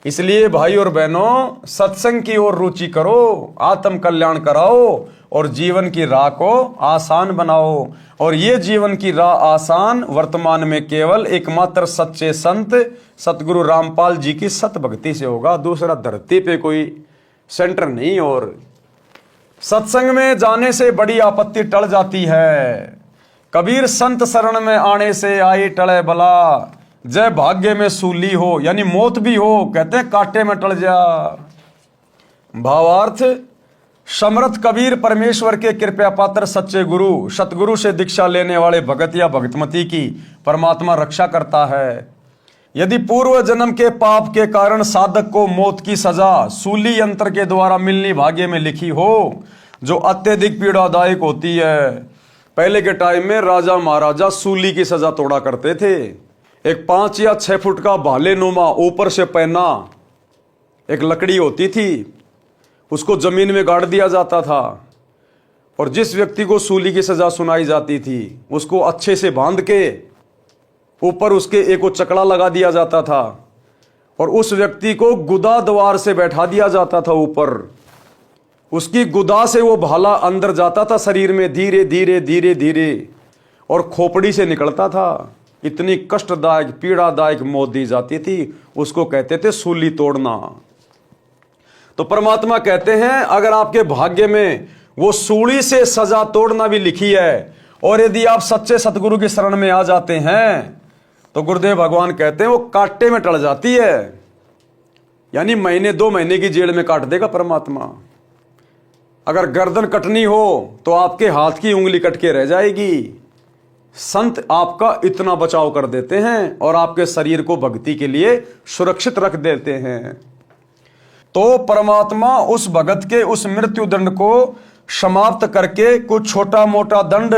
इसलिए भाई और बहनों, सत्संग की ओर रुचि करो, आत्म कल्याण कराओ और जीवन की राह को आसान बनाओ। और ये जीवन की राह आसान वर्तमान में केवल एकमात्र सच्चे संत सतगुरु रामपाल जी की सत भक्ति से होगा। दूसरा धरती पे कोई सेंटर नहीं। और सत्संग में जाने से बड़ी आपत्ति टल जाती है। कबीर संत शरण में आने से आई टले बला, जय भाग्य में सूली हो, यानी मौत भी हो, कहते हैं कांटे में टल जा। भावार्थ, समर्थ कबीर परमेश्वर के कृपया पात्र सच्चे गुरु सतगुरु से दीक्षा लेने वाले भगत या भगतमती की परमात्मा रक्षा करता है। यदि पूर्व जन्म के पाप के कारण साधक को मौत की सजा सूली यंत्र के द्वारा मिलनी भाग्य में लिखी हो, जो अत्यधिक पीड़ादायक होती है। पहले के टाइम में राजा महाराजा सूली की सजा तोड़ा करते थे। एक 5 या 6 फुट का भाले नुमा ऊपर से पहना एक लकड़ी होती थी, उसको जमीन में गाड़ दिया जाता था। और जिस व्यक्ति को सूली की सजा सुनाई जाती थी उसको अच्छे से बांध के ऊपर उसके एक चकड़ा लगा दिया जाता था और उस व्यक्ति को गुदा द्वार से बैठा दिया जाता था ऊपर। उसकी गुदा से वो भाला अंदर जाता था शरीर में, धीरे धीरे धीरे धीरे, और खोपड़ी से निकलता था। इतनी कष्टदायक पीड़ादायक मौत दी जाती थी, उसको कहते थे सूली तोड़ना। तो परमात्मा कहते हैं अगर आपके भाग्य में वो सूली से सजा तोड़ना भी लिखी है और यदि आप सच्चे सतगुरु की शरण में आ जाते हैं तो गुरुदेव भगवान कहते हैं वो कांटे में टल जाती है। यानी महीने 2 महीने की जेल में काट देगा परमात्मा। अगर गर्दन कटनी हो तो आपके हाथ की उंगली कट के रह जाएगी। संत आपका इतना बचाव कर देते हैं और आपके शरीर को भक्ति के लिए सुरक्षित रख देते हैं। तो परमात्मा उस भगत के उस मृत्यु दंड को समाप्त करके कुछ छोटा मोटा दंड,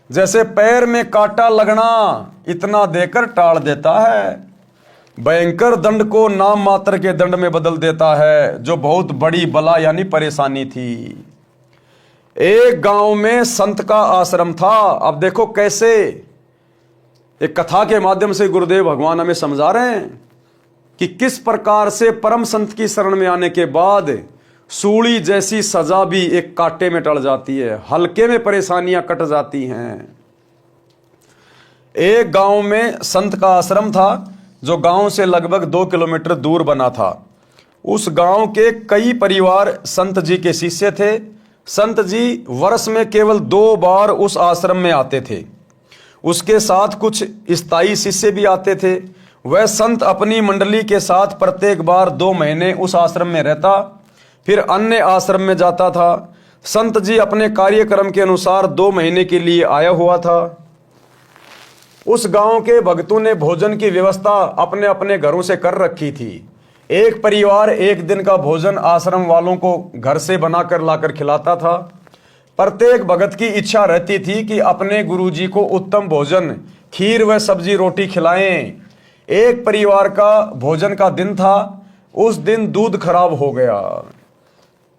जैसे पैर में कांटा लगना, इतना देकर टाल देता है। भयंकर दंड को नाम मात्र के दंड में बदल देता है, जो बहुत बड़ी बला यानी परेशानी थी। एक गांव में संत का आश्रम था। अब देखो कैसे एक कथा के माध्यम से गुरुदेव भगवान हमें समझा रहे हैं कि किस प्रकार से परम संत की शरण में आने के बाद सूली जैसी सजा भी एक कांटे में टल जाती है, हल्के में परेशानियां कट जाती हैं। एक गांव में संत का आश्रम था जो गांव से लगभग 2 किलोमीटर दूर बना था। उस गांव के कई परिवार संत जी के शिष्य थे। संत जी वर्ष में केवल 2 बार उस आश्रम में आते थे। उसके साथ कुछ स्थायी शिष्य भी आते थे। वह संत अपनी मंडली के साथ प्रत्येक बार 2 महीने उस आश्रम में रहता, फिर अन्य आश्रम में जाता था। संत जी अपने कार्यक्रम के अनुसार 2 महीने के लिए आया हुआ था। उस गांव के भक्तों ने भोजन की व्यवस्था अपने अपने घरों से कर रखी थी। एक परिवार एक दिन का भोजन आश्रम वालों को घर से बनाकर लाकर खिलाता था। प्रत्येक भगत की इच्छा रहती थी कि अपने गुरुजी को उत्तम भोजन, खीर व सब्जी रोटी खिलाएं। एक परिवार का भोजन का दिन था। उस दिन दूध खराब हो गया।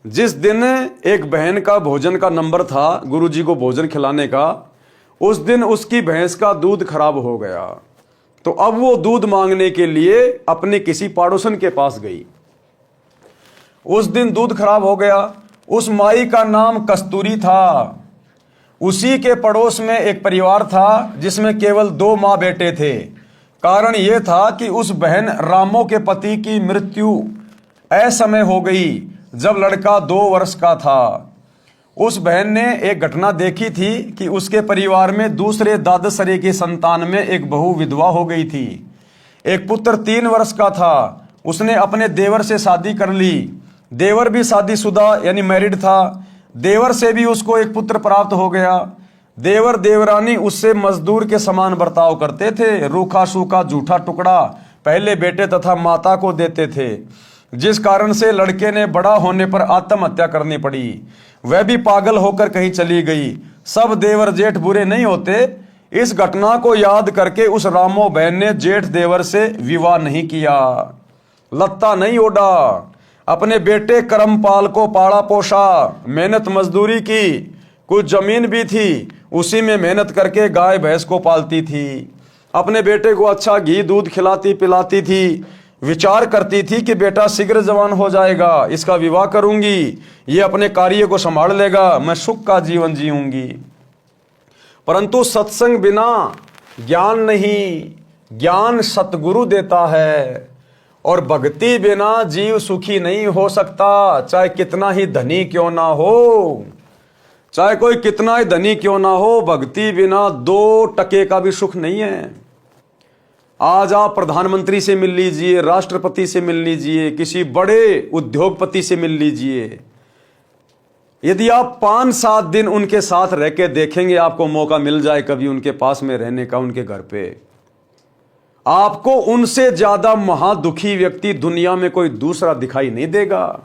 जिस दिन एक बहन का भोजन का नंबर था गुरुजी को भोजन खिलाने का, उस दिन उसकी भैंस का दूध खराब हो गया। तो अब वो दूध मांगने के लिए अपने किसी पड़ोसन के पास गई। उस दिन दूध खराब हो गया। उस माई का नाम कस्तूरी था। उसी के पड़ोस में एक परिवार था जिसमें केवल 2 माँ बेटे थे। कारण यह था कि उस बहन रामो के पति की मृत्यु असमय हो गई जब लड़का 2 वर्ष का था। उस बहन ने एक घटना देखी थी कि उसके परिवार में दूसरे दादसरे की संतान में एक बहू विधवा हो गई थी। एक पुत्र 3 वर्ष का था। उसने अपने देवर से शादी कर ली। देवर भी शादीशुदा यानी मैरिड था। देवर से भी उसको एक पुत्र प्राप्त हो गया। देवर देवरानी उससे मजदूर के समान बर्ताव करते थे। रूखा सूखा जूठा टुकड़ा पहले बेटे तथा माता को देते थे, जिस कारण से लड़के ने बड़ा होने पर आत्महत्या करनी पड़ी। वह भी पागल होकर कहीं चली गई। सब देवर जेठ बुरे नहीं होते। इस घटना को याद करके उस रामो बहन ने जेठ देवर से विवाह नहीं किया, लत्ता नहीं ओढ़ा, अपने बेटे करमपाल को पाला पोसा, मेहनत मजदूरी की। कुछ जमीन भी थी, उसी में मेहनत करके गाय भैंस को पालती थी। अपने बेटे को अच्छा घी दूध खिलाती पिलाती थी, विचार करती थी कि बेटा शीघ्र जवान हो जाएगा, इसका विवाह करूंगी, ये अपने कार्य को संभाल लेगा, मैं सुख का जीवन जीऊंगी। परंतु सत्संग बिना ज्ञान नहीं, ज्ञान सतगुरु देता है, और भक्ति बिना जीव सुखी नहीं हो सकता, चाहे कितना ही धनी क्यों ना हो, चाहे कोई कितना ही धनी क्यों ना हो, भक्ति बिना 2 टके का भी सुख नहीं है। आज आप प्रधानमंत्री से मिल लीजिए, राष्ट्रपति से मिल लीजिए, किसी बड़े उद्योगपति से मिल लीजिए, यदि आप 5-7 दिन उनके साथ रह के देखेंगे, आपको मौका मिल जाए कभी उनके पास में रहने का, उनके घर पे, आपको उनसे ज्यादा महादुखी व्यक्ति दुनिया में कोई दूसरा दिखाई नहीं देगा।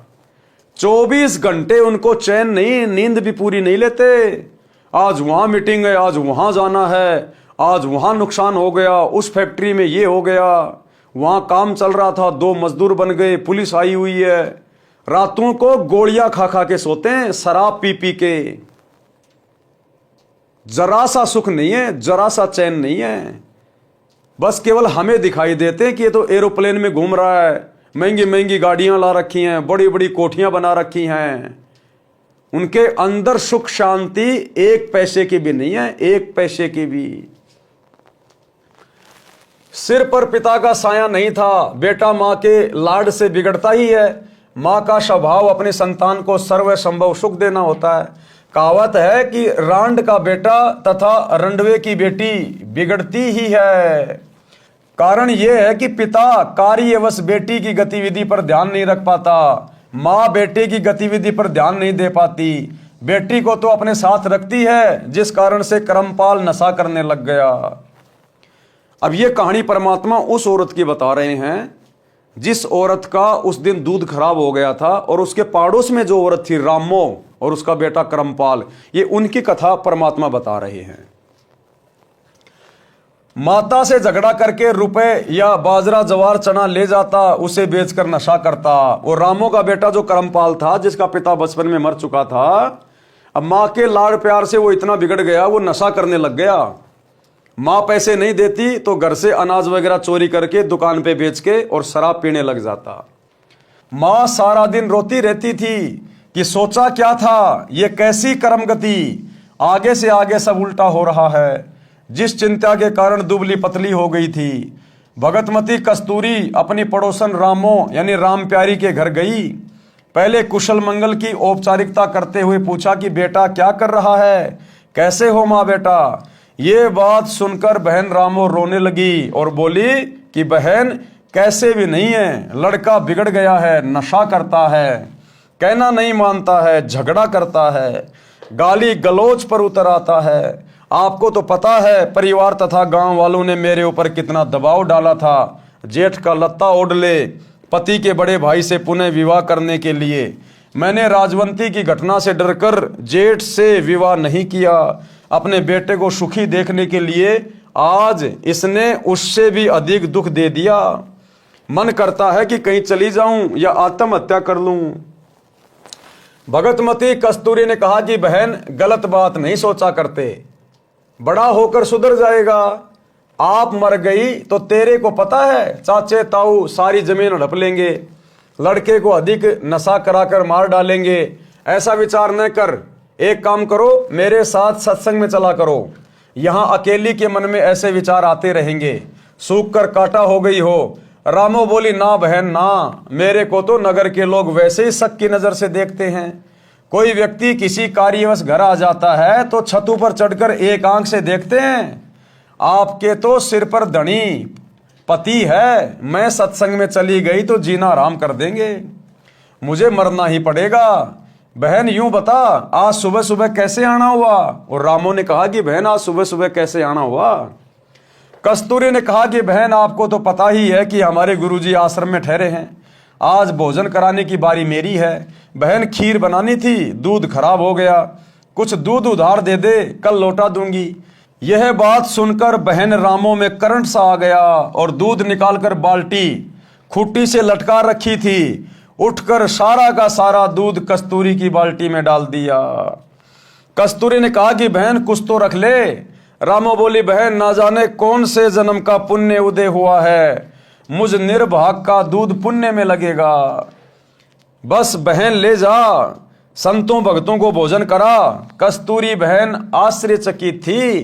24 घंटे उनको चैन नहीं, नींद भी पूरी नहीं लेते। आज वहां मीटिंग है, आज वहां जाना है, आज वहां नुकसान हो गया, उस फैक्ट्री में ये हो गया, वहां काम चल रहा था 2 मजदूर बन गए, पुलिस आई हुई है। रातों को गोलियां खा खा के सोते हैं, शराब पी पी के। जरा सा सुख नहीं है, जरा सा चैन नहीं है। बस केवल हमें दिखाई देते हैं कि ये तो एरोप्लेन में घूम रहा है, महंगी महंगी गाड़ियां ला रखी हैं, बड़ी बड़ी कोठियां बना रखी हैं। उनके अंदर सुख शांति 1 पैसे की भी नहीं है, 1 पैसे की भी। सिर पर पिता का साया नहीं था, बेटा मां के लाड से बिगड़ता ही है। मां का स्वभाव अपने संतान को सर्व संभव सुख देना होता है। कहावत है कि रांड का बेटा तथा रंडवे की बेटी बिगड़ती ही है। कारण यह है कि पिता कार्यवश बेटी की गतिविधि पर ध्यान नहीं रख पाता, मां बेटे की गतिविधि पर ध्यान नहीं दे पाती। बेटी को तो अपने साथ रखती है, जिस कारण से करमपाल नशा करने लग गया। अब यह कहानी परमात्मा उस औरत की बता रहे हैं जिस औरत का उस दिन दूध खराब हो गया था, और उसके पड़ोस में जो औरत थी रामो और उसका बेटा करमपाल, ये उनकी कथा परमात्मा बता रहे हैं। माता से झगड़ा करके रुपए या बाजरा जवार चना ले जाता, उसे बेचकर नशा करता। और रामो का बेटा जो करमपाल था, जिसका पिता बचपन में मर चुका था, अब मां के लाड प्यार से वो इतना बिगड़ गया, वो नशा करने लग गया। मां पैसे नहीं देती तो घर से अनाज वगैरह चोरी करके दुकान पे बेच के और शराब पीने लग जाता। मां सारा दिन रोती रहती थी कि सोचा क्या था, ये कैसी कर्म गति, आगे से आगे सब उल्टा हो रहा है। जिस चिंता के कारण दुबली पतली हो गई थी। भगतमती कस्तूरी अपनी पड़ोसन रामो यानी राम प्यारी के घर गई। पहले कुशल मंगल की औपचारिकता करते हुए पूछा कि बेटा क्या कर रहा है, कैसे हो माँ बेटा। ये बात सुनकर बहन रामो रोने लगी और बोली कि बहन कैसे भी नहीं है, लड़का बिगड़ गया है, नशा करता है, कहना नहीं मानता है, झगड़ा करता है, गाली गलौज पर उतर आता है। आपको तो पता है परिवार तथा गांव वालों ने मेरे ऊपर कितना दबाव डाला था। जेठ का लत्ता ओढ़ ले, पति के बड़े भाई से पुनः विवाह करने के लिए। मैंने राजवंती की घटना से डरकर जेठ से विवाह नहीं किया। अपने बेटे को सुखी देखने के लिए आज इसने उससे भी अधिक दुख दे दिया। मन करता है कि कहीं चली जाऊं या आत्महत्या कर लूं। भगतमती कस्तूरी ने कहा कि बहन गलत बात नहीं सोचा करते, बड़ा होकर सुधर जाएगा। आप मर गई तो तेरे को पता है चाचे ताऊ सारी जमीन हड़प लेंगे, लड़के को अधिक नशा कराकर मार डालेंगे। ऐसा विचार न कर, एक काम करो, मेरे साथ सत्संग में चला करो। यहां अकेली के मन में ऐसे विचार आते रहेंगे, सूख कर काटा हो गई हो। रामो बोली ना बहन ना, मेरे को तो नगर के लोग वैसे ही शक की नजर से देखते हैं। कोई व्यक्ति किसी कार्यवश घर आ जाता है तो छतों पर चढ़कर एक आंख से देखते हैं। आपके तो सिर पर धनी पति है, मैं सत्संग में चली गई तो जीना आराम कर देंगे, मुझे मरना ही पड़ेगा। बहन यूं बता आज सुबह सुबह कैसे आना हुआ। और रामो ने कहा कि बहन आज सुबह सुबह कैसे आना हुआ। कस्तूरी ने कहा कि बहन आपको तो पता ही है कि हमारे गुरुजी आश्रम में ठहरे हैं, आज भोजन कराने की बारी मेरी है। बहन खीर बनानी थी, दूध खराब हो गया, कुछ दूध उधार दे दे, कल लौटा दूंगी। यह बात सुनकर बहन रामो में करंट सा आ गया और दूध निकालकर बाल्टी खूंटी से लटका रखी थी, उठकर सारा का सारा दूध कस्तूरी की बाल्टी में डाल दिया। कस्तूरी ने कहा कि बहन कुछ तो रख ले, रामो बोली, बहन ना जाने कौन से जन्म का पुण्य उदय हुआ है, मुझ निर्भाग का दूध पुण्य में लगेगा। बस बहन ले जा, संतों भक्तों को भोजन करा। कस्तूरी बहन आश्चर्यचकित थी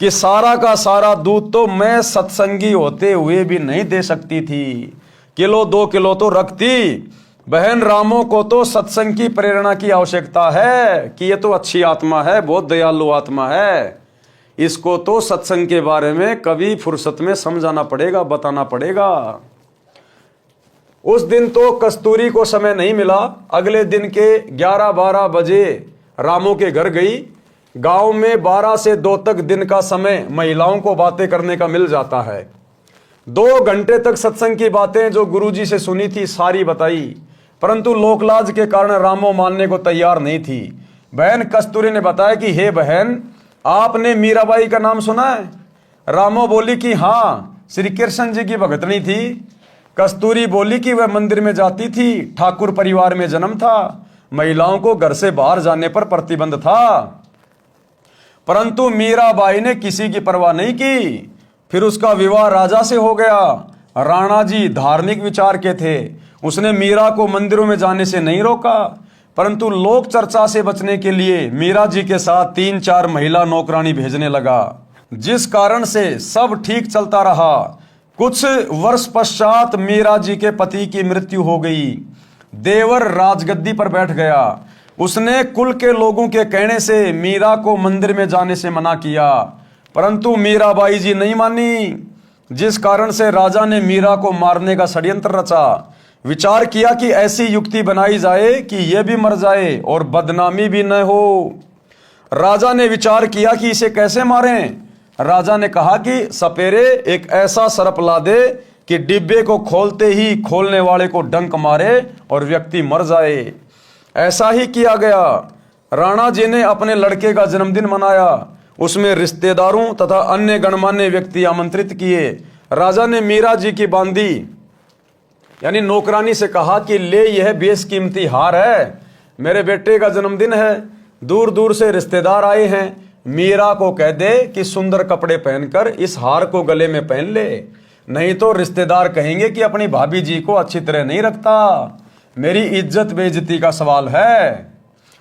कि सारा का सारा दूध तो मैं सत्संगी होते हुए भी नहीं दे सकती थी, किलो 2 किलो तो रखती। बहन रामो को तो सत्संग की प्रेरणा की आवश्यकता है कि ये तो अच्छी आत्मा है, बहुत दयालु आत्मा है, इसको तो सत्संग के बारे में कभी फुर्सत में समझाना पड़ेगा, बताना पड़ेगा। उस दिन तो कस्तूरी को समय नहीं मिला। अगले दिन के 11-12 बजे रामो के घर गई। गांव में 12 से 2 तक दिन का समय महिलाओं को बातें करने का मिल जाता है। 2 घंटे तक सत्संग की बातें जो गुरुजी से सुनी थी सारी बताई, परंतु लोकलाज के कारण रामो मानने को तैयार नहीं थी। बहन कस्तूरी ने बताया कि हे बहन, आपने मीराबाई का नाम सुना है? रामो बोली कि हाँ, श्री कृष्ण जी की भगतनी थी। कस्तूरी बोली कि वह मंदिर में जाती थी, ठाकुर परिवार में जन्म था, महिलाओं को घर से बाहर जाने पर प्रतिबंध था, परंतु मीराबाई ने किसी की परवाह नहीं की। फिर उसका विवाह राजा से हो गया। राणा जी धार्मिक विचार के थे, उसने मीरा को मंदिरों में जाने से नहीं रोका, परंतु लोक चर्चा से बचने के लिए मीरा जी के साथ 3-4 महिला नौकरानी भेजने लगा, जिस कारण से सब ठीक चलता रहा। कुछ वर्ष पश्चात मीरा जी के पति की मृत्यु हो गई। देवर राजगद्दी पर बैठ गया। उसने कुल के लोगों के कहने से मीरा को मंदिर में जाने से मना किया, परंतु मीराबाई जी नहीं मानी, जिस कारण से राजा ने मीरा को मारने का षड्यंत्र रचा। विचार किया कि ऐसी युक्ति बनाई जाए कि यह भी मर जाए और बदनामी भी न हो। राजा ने विचार किया कि इसे कैसे मारें। राजा ने कहा कि सपेरे एक ऐसा सर्प ला दे कि डिब्बे को खोलते ही खोलने वाले को डंक मारे और व्यक्ति मर जाए। ऐसा ही किया गया। राणा जी ने अपने लड़के का जन्मदिन मनाया। उसमें रिश्तेदारों तथा अन्य गणमान्य व्यक्ति आमंत्रित किए। राजा ने मीरा जी की बांदी यानी नौकरानी से कहा कि ले, यह बेशकीमती हार है, मेरे बेटे का जन्मदिन है, दूर दूर से रिश्तेदार आए हैं, मीरा को कह दे कि सुंदर कपड़े पहनकर इस हार को गले में पहन ले, नहीं तो रिश्तेदार कहेंगे कि अपनी भाभी जी को अच्छी तरह नहीं रखता, मेरी इज्जत बेइज्जती का सवाल है।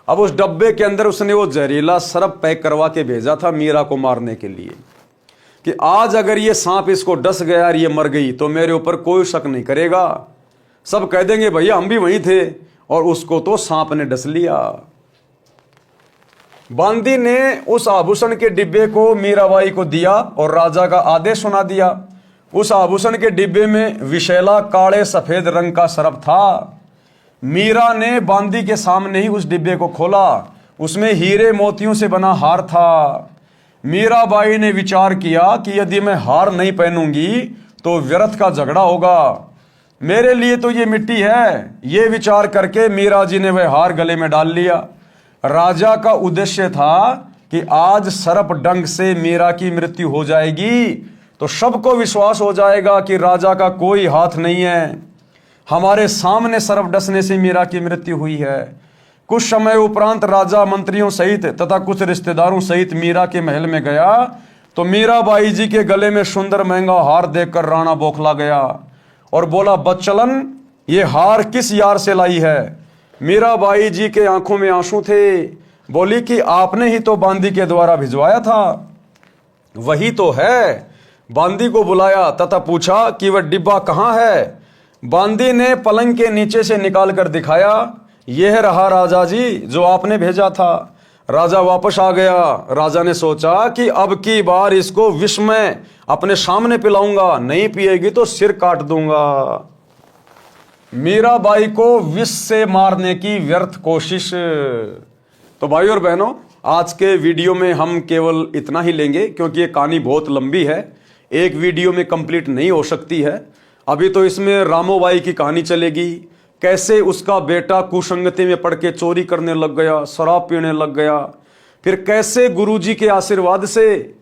अब उस डब्बे के अंदर उसने वो जहरीला सर्प पैक करवा के भेजा था मीरा को मारने के लिए कि आज अगर ये सांप इसको डस गया और ये मर गई तो मेरे ऊपर कोई शक नहीं करेगा, सब कह देंगे भैया हम भी वहीं थे, और उसको तो सांप ने डस लिया। बांदी ने उस आभूषण के डिब्बे को मीराबाई को दिया और राजा का आदेश सुना दिया। उस आभूषण के डिब्बे में विशैला काले सफेद रंग का सर्प था। मीरा ने बांदी के सामने ही उस डिब्बे को खोला। उसमें हीरे मोतियों से बना हार था। मीराबाई ने विचार किया कि यदि मैं हार नहीं पहनूंगी तो व्यर्थ का झगड़ा होगा, मेरे लिए तो ये मिट्टी है। ये विचार करके मीरा जी ने वह हार गले में डाल लिया। राजा का उद्देश्य था कि आज सर्प डंक से मीरा की मृत्यु हो जाएगी तो सबको विश्वास हो जाएगा कि राजा का कोई हाथ नहीं है, हमारे सामने सर्प डसने से मीरा की मृत्यु हुई है। कुछ समय उपरांत राजा मंत्रियों सहित तथा कुछ रिश्तेदारों सहित मीरा के महल में गया तो मीराबाई जी के गले में सुंदर महंगा हार देखकर राणा बौखला गया और बोला, बच्चलन ये हार किस यार से लाई है? मीराबाई जी के आंखों में आंसू थे। बोली कि आपने ही तो बांदी के द्वारा भिजवाया था। वही तो है। बांदी को बुलाया तथा पूछा कि वह डिब्बा कहाँ है। बांदी ने पलंग के नीचे से निकाल कर दिखाया, यह रहा राजा जी जो आपने भेजा था। राजा वापस आ गया। राजा ने सोचा कि अब की बार इसको विष में अपने सामने पिलाऊंगा, नहीं पिएगी तो सिर काट दूंगा। मीराबाई को विष से मारने की व्यर्थ कोशिश। तो भाइयों और बहनों, आज के वीडियो में हम केवल इतना ही लेंगे क्योंकि ये कहानी बहुत लंबी है, एक वीडियो में कंप्लीट नहीं हो सकती है। अभी तो इसमें रामोबाई की कहानी चलेगी, कैसे उसका बेटा कुसंगति में पड़ के चोरी करने लग गया, शराब पीने लग गया, फिर कैसे गुरुजी के आशीर्वाद से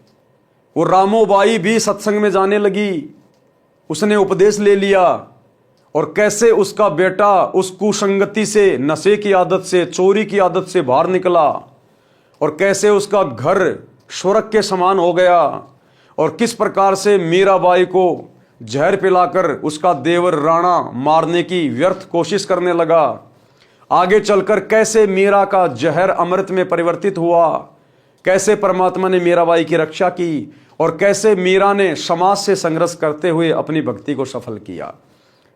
वो रामोबाई भी सत्संग में जाने लगी, उसने उपदेश ले लिया, और कैसे उसका बेटा उस कुसंगति से, नशे की आदत से, चोरी की आदत से बाहर निकला, और कैसे उसका घर स्वर्ग के समान हो गया और किस प्रकार से मीराबाई को जहर पिलाकर उसका देवर राणा मारने की व्यर्थ कोशिश करने लगा। आगे चलकर कैसे मीरा का जहर अमृत में परिवर्तित हुआ, कैसे परमात्मा ने मीराबाई की रक्षा की और कैसे मीरा ने समाज से संघर्ष करते हुए अपनी भक्ति को सफल किया।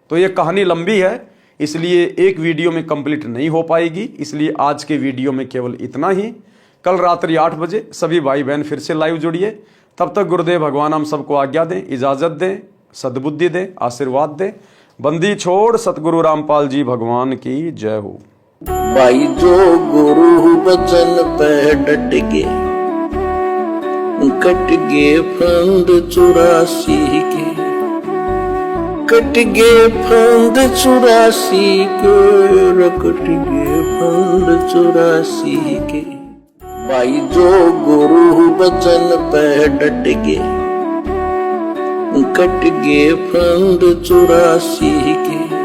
तो ये कहानी लंबी है, इसलिए एक वीडियो में कंप्लीट नहीं हो पाएगी, इसलिए आज के वीडियो में केवल इतना ही। कल रात्रि 8 बजे सभी भाई बहन फिर से लाइव जुड़िए। तब तक गुरुदेव भगवान हम सबको आज्ञा दें, इजाजत दें, सद्बुद्धि दें, आशीर्वाद दें। बंदी छोड़ सतगुरु रामपाल जी भगवान की जय हो। भाई जो गुरु बचन पे डट के कट गे फंद 84 के, कट गे फंद 84 के, कट गे फंद 84 के। भाई जो गुरु बचन पे डट के कट गे फंद 84 के।